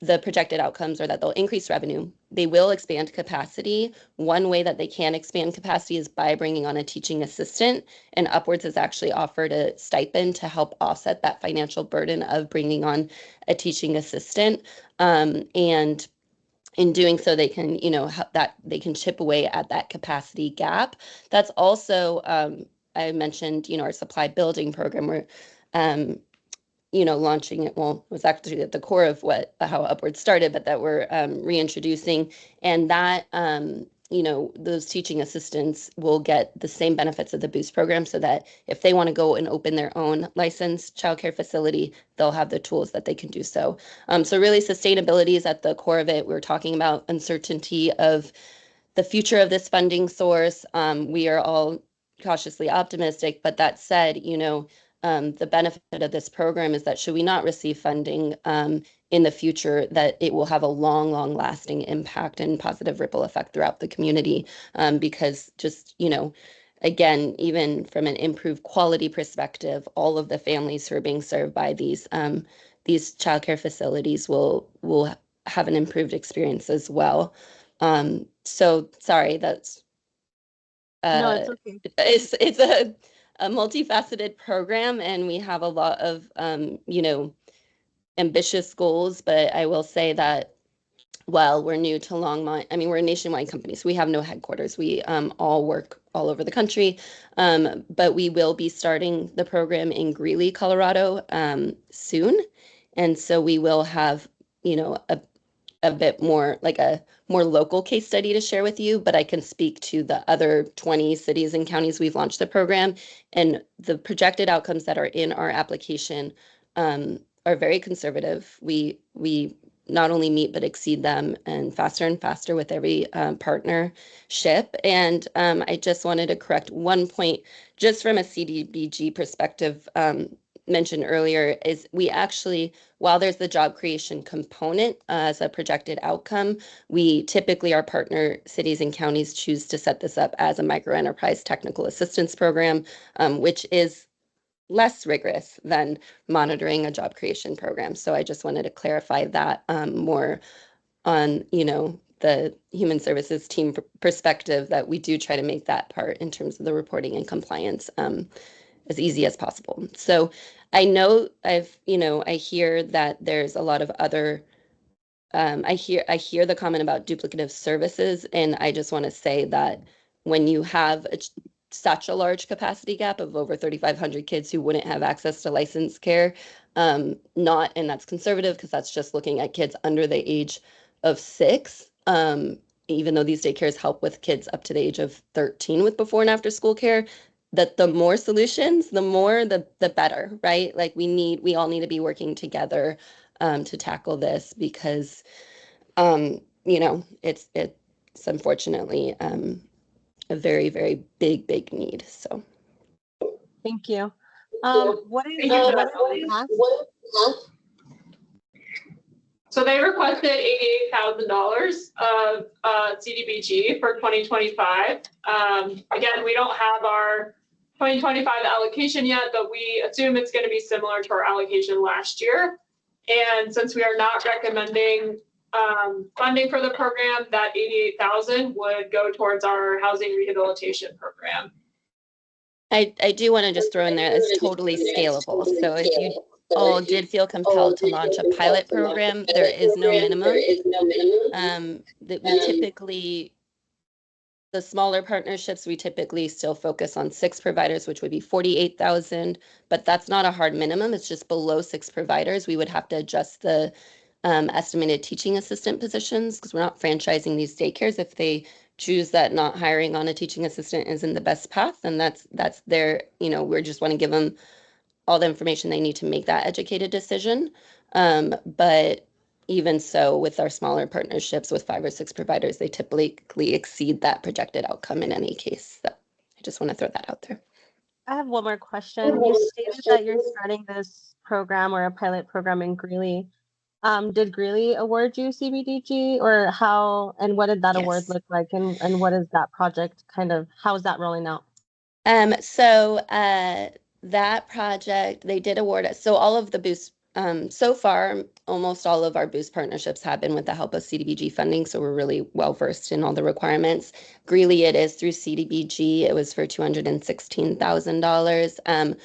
the projected outcomes are that they'll increase revenue. They will expand capacity. One way that they can expand capacity is by bringing on a teaching assistant, and Upwards has actually offered a stipend to help offset that financial burden of bringing on a teaching assistant. And in doing so, they can, that they can chip away at that capacity gap. That's also, I mentioned, our supply building program where, launching it, well, it was actually at the core of how Upward started, but that we're reintroducing. And that, those teaching assistants will get the same benefits of the Boost program so that if they want to go and open their own licensed childcare facility, they'll have the tools that they can do so. So really sustainability is at the core of it. We're talking about uncertainty of the future of this funding source. We are all cautiously optimistic, but that said, the benefit of this program is that should we not receive funding in the future, that it will have a long lasting impact and positive ripple effect throughout the community. Because just, again, even from an improved quality perspective, all of the families who are being served by these childcare facilities will have an improved experience as well. So sorry, that's No, it's okay. It's a multifaceted program, and we have a lot of ambitious goals. But I will say that while we're new to Longmont, I mean, we're a nationwide company, so we have no headquarters. We all work all over the country, but we will be starting the program in Greeley, Colorado soon, and so we will have a bit more like a more local case study to share with you, but I can speak to the other 20 cities and counties we've launched the program, and the projected outcomes that are in our application are very conservative. We not only meet but exceed them, and faster with every partnership. And I just wanted to correct one point just from a CDBG perspective. Mentioned earlier is we actually, while there's the job creation component as a projected outcome, we typically, our partner cities and counties choose to set this up as a microenterprise technical assistance program, which is less rigorous than monitoring a job creation program. So I just wanted to clarify that more on, the human services team perspective, that we do try to make that part in terms of the reporting and compliance as easy as possible. So I know I hear that there's a lot of other, I hear the comment about duplicative services, and I just want to say that when you have such a large capacity gap of over 3,500 kids who wouldn't have access to licensed care, and that's conservative because that's just looking at kids under the age of 6, even though these daycares help with kids up to the age of 13 with before and after school care, that the more solutions, the better, right? Like we all need to be working together to tackle this because, it's unfortunately a very, very big need. So. Thank you. What is So they requested $88,000 of CDBG for 2025. Again, we don't have our 2025 allocation yet, but we assume it's going to be similar to our allocation last year. And since we are not recommending funding for the program, that $88,000 would go towards our housing rehabilitation program. I do want to just throw in there, it's totally scalable. So if you all did feel compelled to launch a pilot program, there is no minimum. That we typically, The smaller partnerships, we typically still focus on 6 providers, which would be 48,000, but that's not a hard minimum. It's just below 6 providers. We would have to adjust the estimated teaching assistant positions because we're not franchising these daycares. If they choose that not hiring on a teaching assistant isn't the best path, then that's their, we just want to give them all the information they need to make that educated decision. But even so, with our smaller partnerships with 5 or 6 providers, they typically exceed that projected outcome in any case. So I just want to throw that out there. I have one more question. You stated that you're starting this program or a pilot program in Greeley. Did Greeley award you CBDG, or how, and what did that award look like, and what is that project how is that rolling out? That project, they did award us. So all of the boost, so far, almost all of our boost partnerships have been with the help of CDBG funding. So we're really well versed in all the requirements. Greeley, it is through CDBG. It was for $216,000.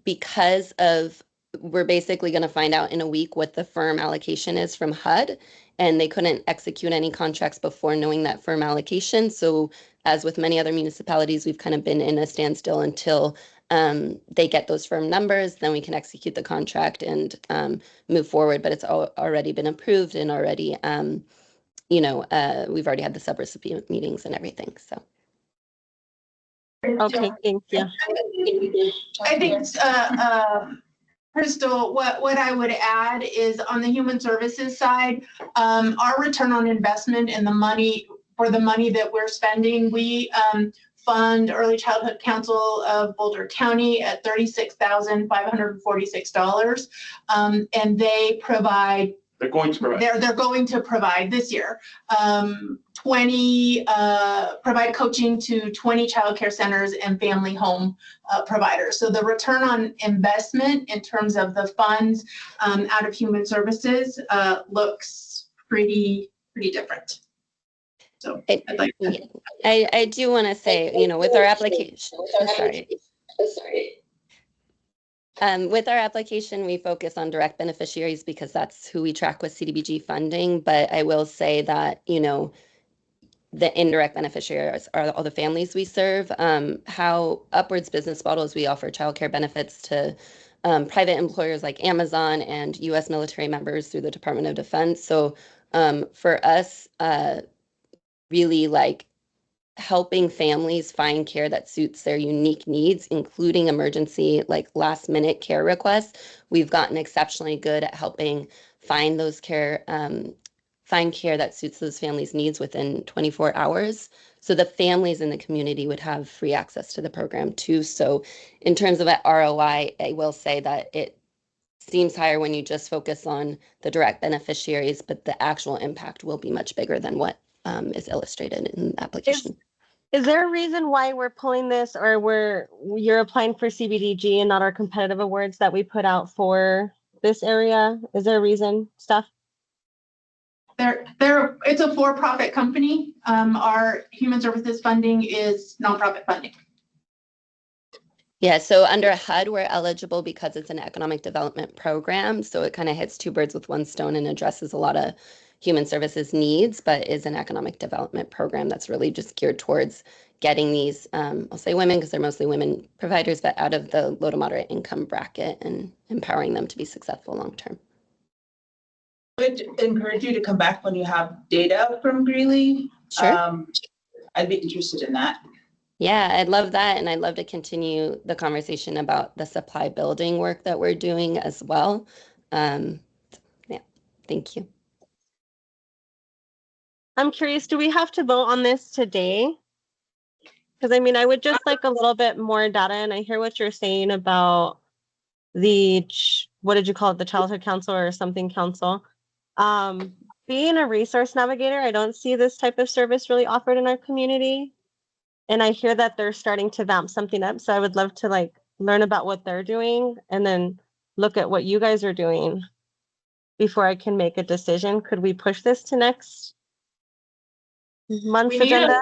Because of, we're basically going to find out in a week what the firm allocation is from HUD, and they couldn't execute any contracts before knowing that firm allocation. So as with many other municipalities, we've kind of been in a standstill until they get those firm numbers, then we can execute the contract and move forward. But it's already been approved and already, we've already had the subrecipient meetings and everything. So. Okay, thank you. I think, Crystal, what I would add is on the human services side, our return on investment and the money that we're spending, we fund Early Childhood Council of Boulder County at $36,546. And they provide, They're going to provide. they're going to provide this year, provide coaching to 20 childcare centers and family home providers. So the return on investment in terms of the funds out of human services looks pretty different. So I'd like to. I do want to say, with our application, with our application, we focus on direct beneficiaries because that's who we track with CDBG funding. But I will say that, the indirect beneficiaries are all the families we serve. How Upward's business model is we offer childcare benefits to private employers like Amazon and U.S. military members through the Department of Defense. So for us, really helping families find care that suits their unique needs, including emergency, last minute care requests. We've gotten exceptionally good at helping find those find care that suits those families' needs within 24 hours. So the families in the community would have free access to the program too. So in terms of ROI, I will say that it seems higher when you just focus on the direct beneficiaries, but the actual impact will be much bigger than what is illustrated in the application. Is there a reason why we're pulling this, or you're applying for CBDG and not our competitive awards that we put out for this area? Is there a reason, Steph? It's a for-profit company. Our human services funding is nonprofit funding. Yeah, so under HUD, we're eligible because it's an economic development program. So it kind of hits 2 birds with 1 stone and addresses a lot of human services needs, but is an economic development program that's really just geared towards getting these, I'll say women because they're mostly women providers, but out of the low to moderate income bracket and empowering them to be successful long term. I would encourage you to come back when you have data from Greeley. Sure. I'd be interested in that. Yeah, I'd love that. And I'd love to continue the conversation about the supply building work that we're doing as well. Yeah, thank you. I'm curious, do we have to vote on this today? Because I would just like a little bit more data, and I hear what you're saying about what did you call it, the childhood council or something council. Being a resource navigator, I don't see this type of service really offered in our community. And I hear that they're starting to vamp something up. So I would love to learn about what they're doing and then look at what you guys are doing before I can make a decision. Could we push this to next month's agenda?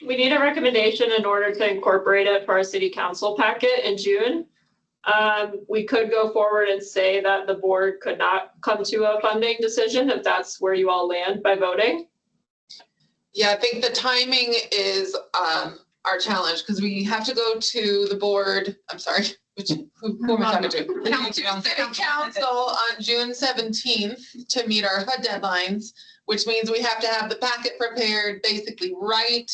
We need a recommendation in order to incorporate it for our city council packet in June. We could go forward and say that the board could not come to a funding decision if that's where you all land by voting. Yeah, I think the timing is our challenge because we have to go to the board. I'm sorry, who am I talking to? City Council on June 17th to meet our HUD deadlines, which means we have to have the packet prepared basically right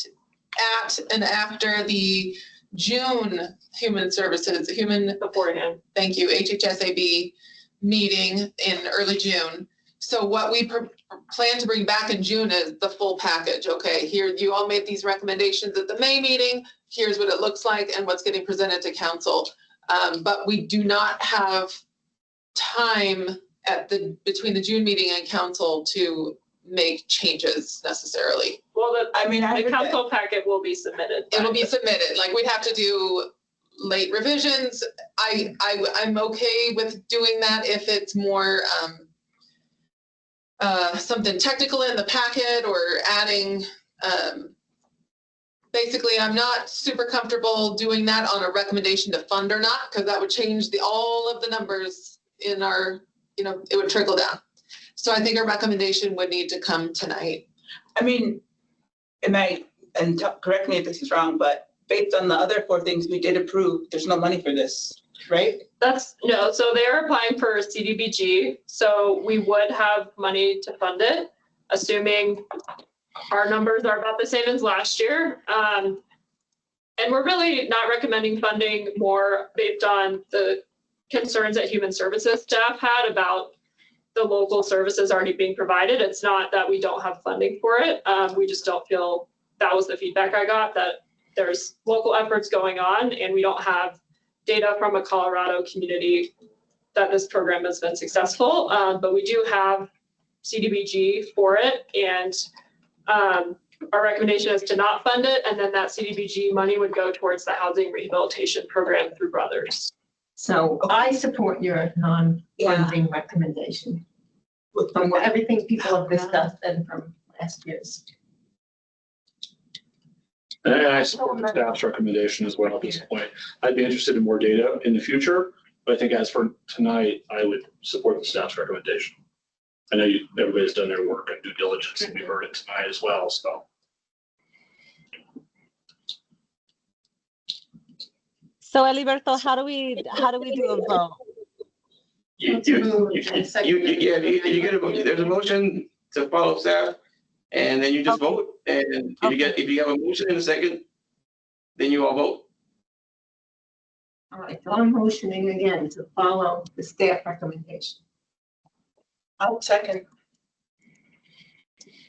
at and after the June Human Services, beforehand. Thank you, HHSAB meeting in early June. So what we plan to bring back in June is the full package. Okay, here you all made these recommendations at the May meeting. Here's what it looks like and what's getting presented to council. But we do not have time between the June meeting and council to make changes necessarily. Well, the council packet will be submitted. It'll be submitted. Like we'd have to do late revisions. I'm okay with doing that if it's more something technical in the packet or adding, basically, I'm not super comfortable doing that on a recommendation to fund or not, because that would change all of the numbers in our, it would trickle down. So I think a recommendation would need to come tonight. I mean, correct me if this is wrong, but based on the other 4 things we did approve, there's no money for this, right? So they're applying for CDBG, so we would have money to fund it, assuming our numbers are about the same as last year. And we're really not recommending funding more based on the concerns that Human Services staff had about the local services already being provided. It's not that we don't have funding for it. We just don't feel, that was the feedback I got, that there's local efforts going on and we don't have data from a Colorado community that this program has been successful. But we do have CDBG for it, and our recommendation is to not fund it, and then that CDBG money would go towards the housing rehabilitation program through Brothers. So I support your non-funding recommendation from everything people have discussed and from last year's. And I support the staff's recommendation as well at this point. I'd be interested in more data in the future, but I think as for tonight, I would support the staff's recommendation. I know everybody's done their work and due diligence, and we've heard it tonight as well, so. So Eliberto, how do we do a vote? There's a motion to follow staff, and then you just vote. And if you have a motion in a second, then you all vote. All right, so I'm motioning again to follow the staff recommendation. I'll second.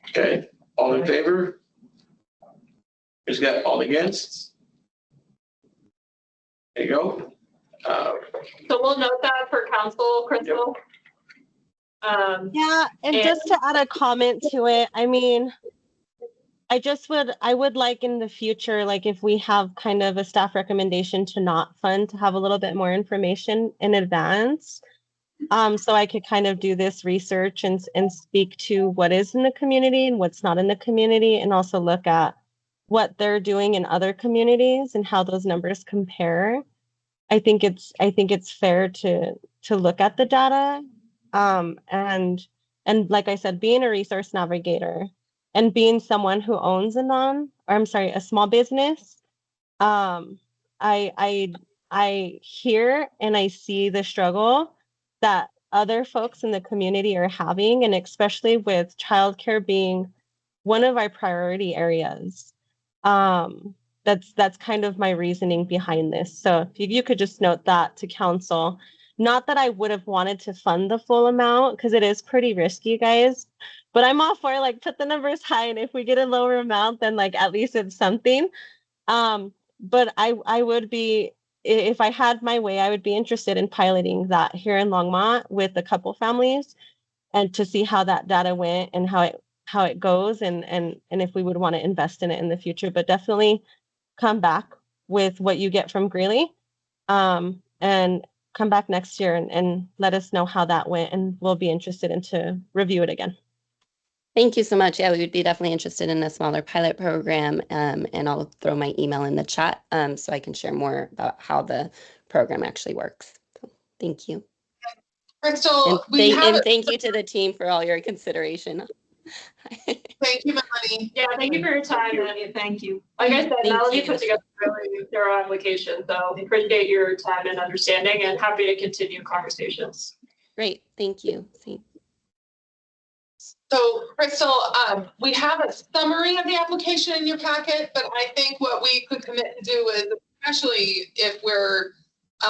Okay, all in favor? Who's got all against? There you go. So we'll note that for council, Crystal. Yeah, and just to add a comment to it, I mean, I would like in the future, like if we have kind of a staff recommendation to not fund, to have a little bit more information in advance. So I could kind of do this research and speak to what is in the community and what's not in the community, and also look at what they're doing in other communities and how those numbers compare. I think it's fair to look at the data. And like I said, being a resource navigator and being someone who owns a small business, I hear and I see the struggle that other folks in the community are having, and especially with childcare being one of our priority areas. That's kind of my reasoning behind this. So if you could just note that to council. Not that I would have wanted to fund the full amount, because it is pretty risky, guys. But I'm all for put the numbers high, and if we get a lower amount, then at least it's something. But I would be, if I had my way, I would be interested in piloting that here in Longmont with a couple families, and to see how that data went and how it goes, and if we would want to invest in it in the future. But definitely come back with what you get from Greeley, and come back next year and let us know how that went, and we'll be interested in to review it again. Thank you so much. Yeah, we would be definitely interested in a smaller pilot program, and I'll throw my email in the chat so I can share more about how the program actually works. So, thank you. Crystal, and thank you to the team for all your consideration. Thank you, Melanie. Melanie. Yeah, thank you for your time. And Thank you. like I said, Thank Melanie you. put together a really thorough application, so appreciate your time and understanding and happy to continue conversations. Great, thank you. So Crystal, we have a summary of the application in your packet, but I think what we could commit to do is, especially if we're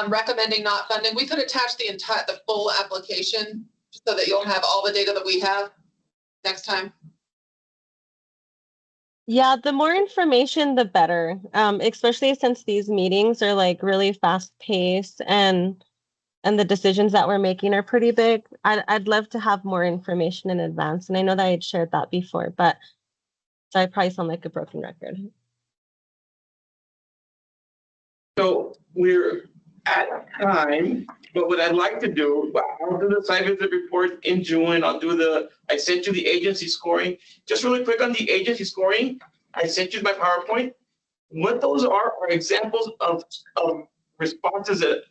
recommending not funding, we could attach the full application so that you'll have all the data that we have next time. Yeah, the more information, the better. Especially since these meetings are like really fast paced and the decisions that we're making are pretty big. I'd love to have more information in advance. And I know that I had shared that before, but so I probably sound like a broken record. So we're at time, but what I'd like to do, I'll do the site visit report in June. I sent you the agency scoring. Just really quick on the agency scoring, I sent you my PowerPoint. What those are examples of responses that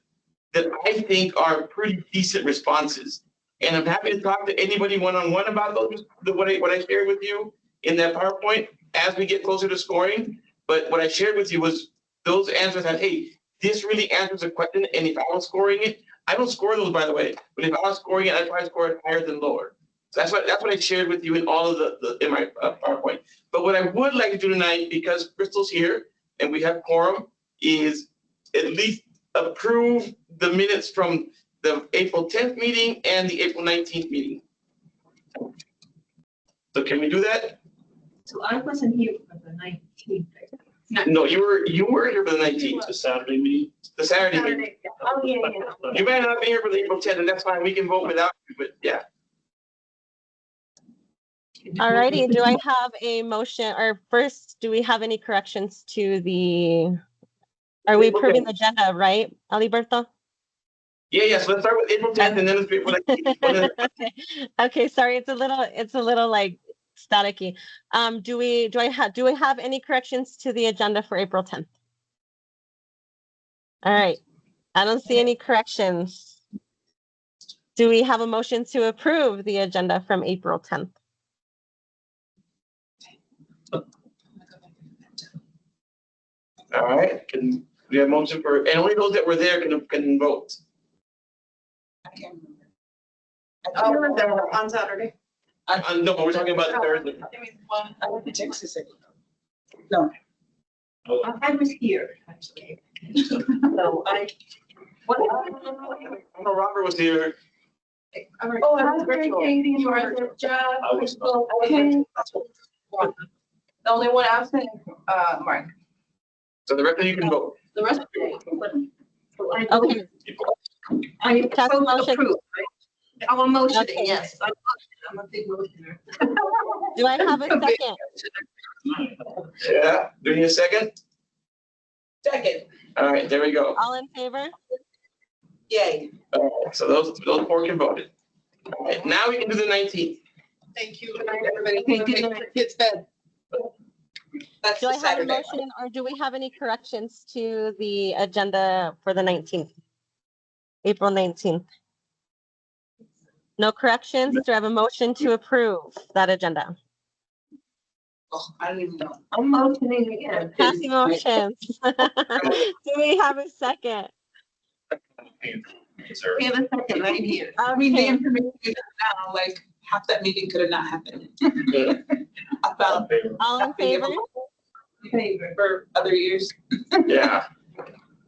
I think are pretty decent responses. And I'm happy to talk to anybody one-on-one about those, what I shared with you in that PowerPoint as we get closer to scoring. But what I shared with you was those answers that, hey, this really answers a question. And if I was scoring it, I don't score those, by the way, but if I was scoring it, I'd probably score it higher than lower. So that's what I shared with you in all of in my PowerPoint. But what I would like to do tonight, because Crystal's here and we have quorum, is at least approve the minutes from the April 10th meeting and the April 19th meeting. So can we do that? So I wasn't here for the 19th. No, you were here for the 19th. The Saturday meeting. The Saturday meeting. Oh, yeah. You may not be here for the April 10th, and that's fine. We can vote without you, but yeah. Alrighty, do I have a motion, or first, do we have any corrections to are we approving the agenda, right, Aliberto? Yeah, so let's start with April 10th and then let's April 19th. Okay, sorry, it's a little like staticky. Do we have any corrections to the agenda for April 10th? All right, I don't see any corrections. Do we have a motion to approve the agenda from April 10th? All right, can we have a motion for, and only those that were there can vote. I can't remember. Oh, on Saturday. No, we're talking about Thursday. I went to Texas. No. I was here, actually. So No, Robert was here. Oh, I was virtual. You were the job. Okay. The only one absent, Mark. So the rest of you can vote. The rest of Okay. I Cast a motion. approve. I'm a motion, Okay. yes. I'm a big motioner. Do I have a second? Yeah, do you need a second? Second. All right, there we go. All in favor? Yay. So those four can vote it. All right, now we can do the 19th. Thank you. Good night, everybody. Take your kids' bed. That's Do I the have a Saturday. motion, or do we have any corrections to the agenda for the 19th? April 19th? No corrections? Do I have a motion to approve that agenda? Oh, I don't even know. I'm motioning again. Passing motions. Do we have a second? Give a second, right here. I mean, the Okay. information we have now, like, half that meeting could have not happened. About All in favor? Favor. for other years. Yeah.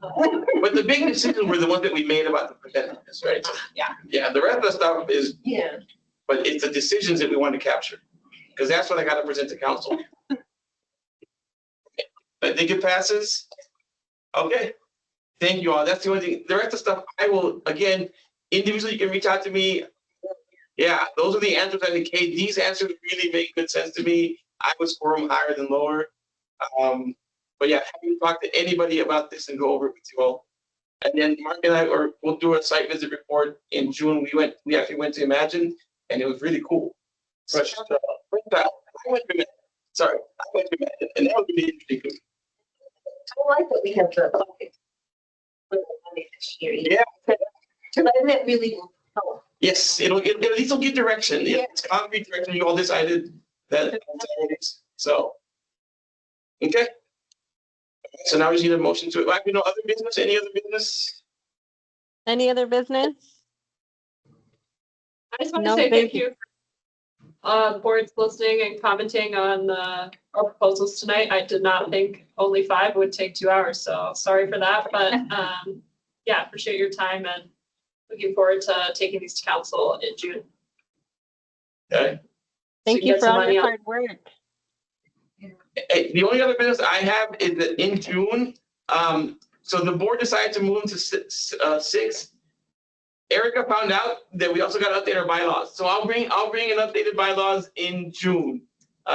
But the big decisions were the ones that we made about the percentages, right? So, yeah, the rest of the stuff is, Yeah. but it's the decisions that we want to capture. Because that's what I got to present to council. I think it passes. Okay. Thank you all. That's the only thing. The rest of the stuff, I will, again, individually, you can reach out to me. Yeah, those are the answers I think, hey, these answers really make good sense to me. I would score them higher than lower. But yeah, happy to talk to anybody about this and go over it with you all. And then Mark and I, we'll do a site visit report in June. We actually went to Imagine, and it was really cool. But, I went to Imagine. Sorry, I went to Imagine, and that was really interesting. I like that we have the bucket for the money this year. Yeah. Because I that really will help. Yes, it'll at least give direction. Yeah. It's concrete direction. You all decided that. So. Okay. So now we just need a motion to, like, other business, any other business? Any other business? I just want No, to say thank thank you. Boards listening and commenting on our proposals tonight. I did not think only 5 would take 2 hours, so sorry for that, but yeah, appreciate your time and looking forward to taking these to council in June. Okay. Thank So you get for some all money your out. hard work. The only other business I have is that in June, so the board decided to move to 6. Erica found out that we also got to update our bylaws. So I'll bring an updated bylaws in June,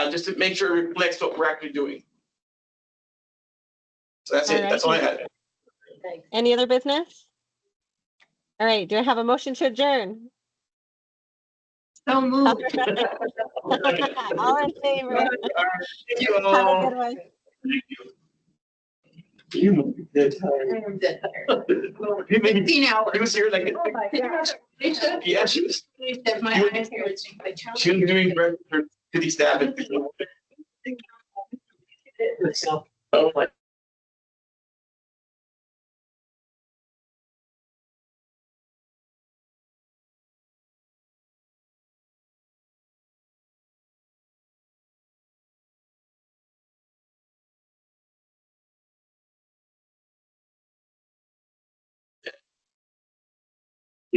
just to make sure it reflects what we're actually doing. So that's it. That's all I had. Any other business? All right, do I have a motion to adjourn? So moved. All in favor? Have a good one. You dead I'm dead tired. You made 15 hours. He was here like, Oh my gosh. yeah, she was My eyes hurt. she was doing her city staff. Oh my.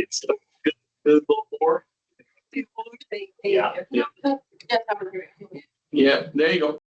It's a good little more. Yeah. Yeah. Yeah, there you go.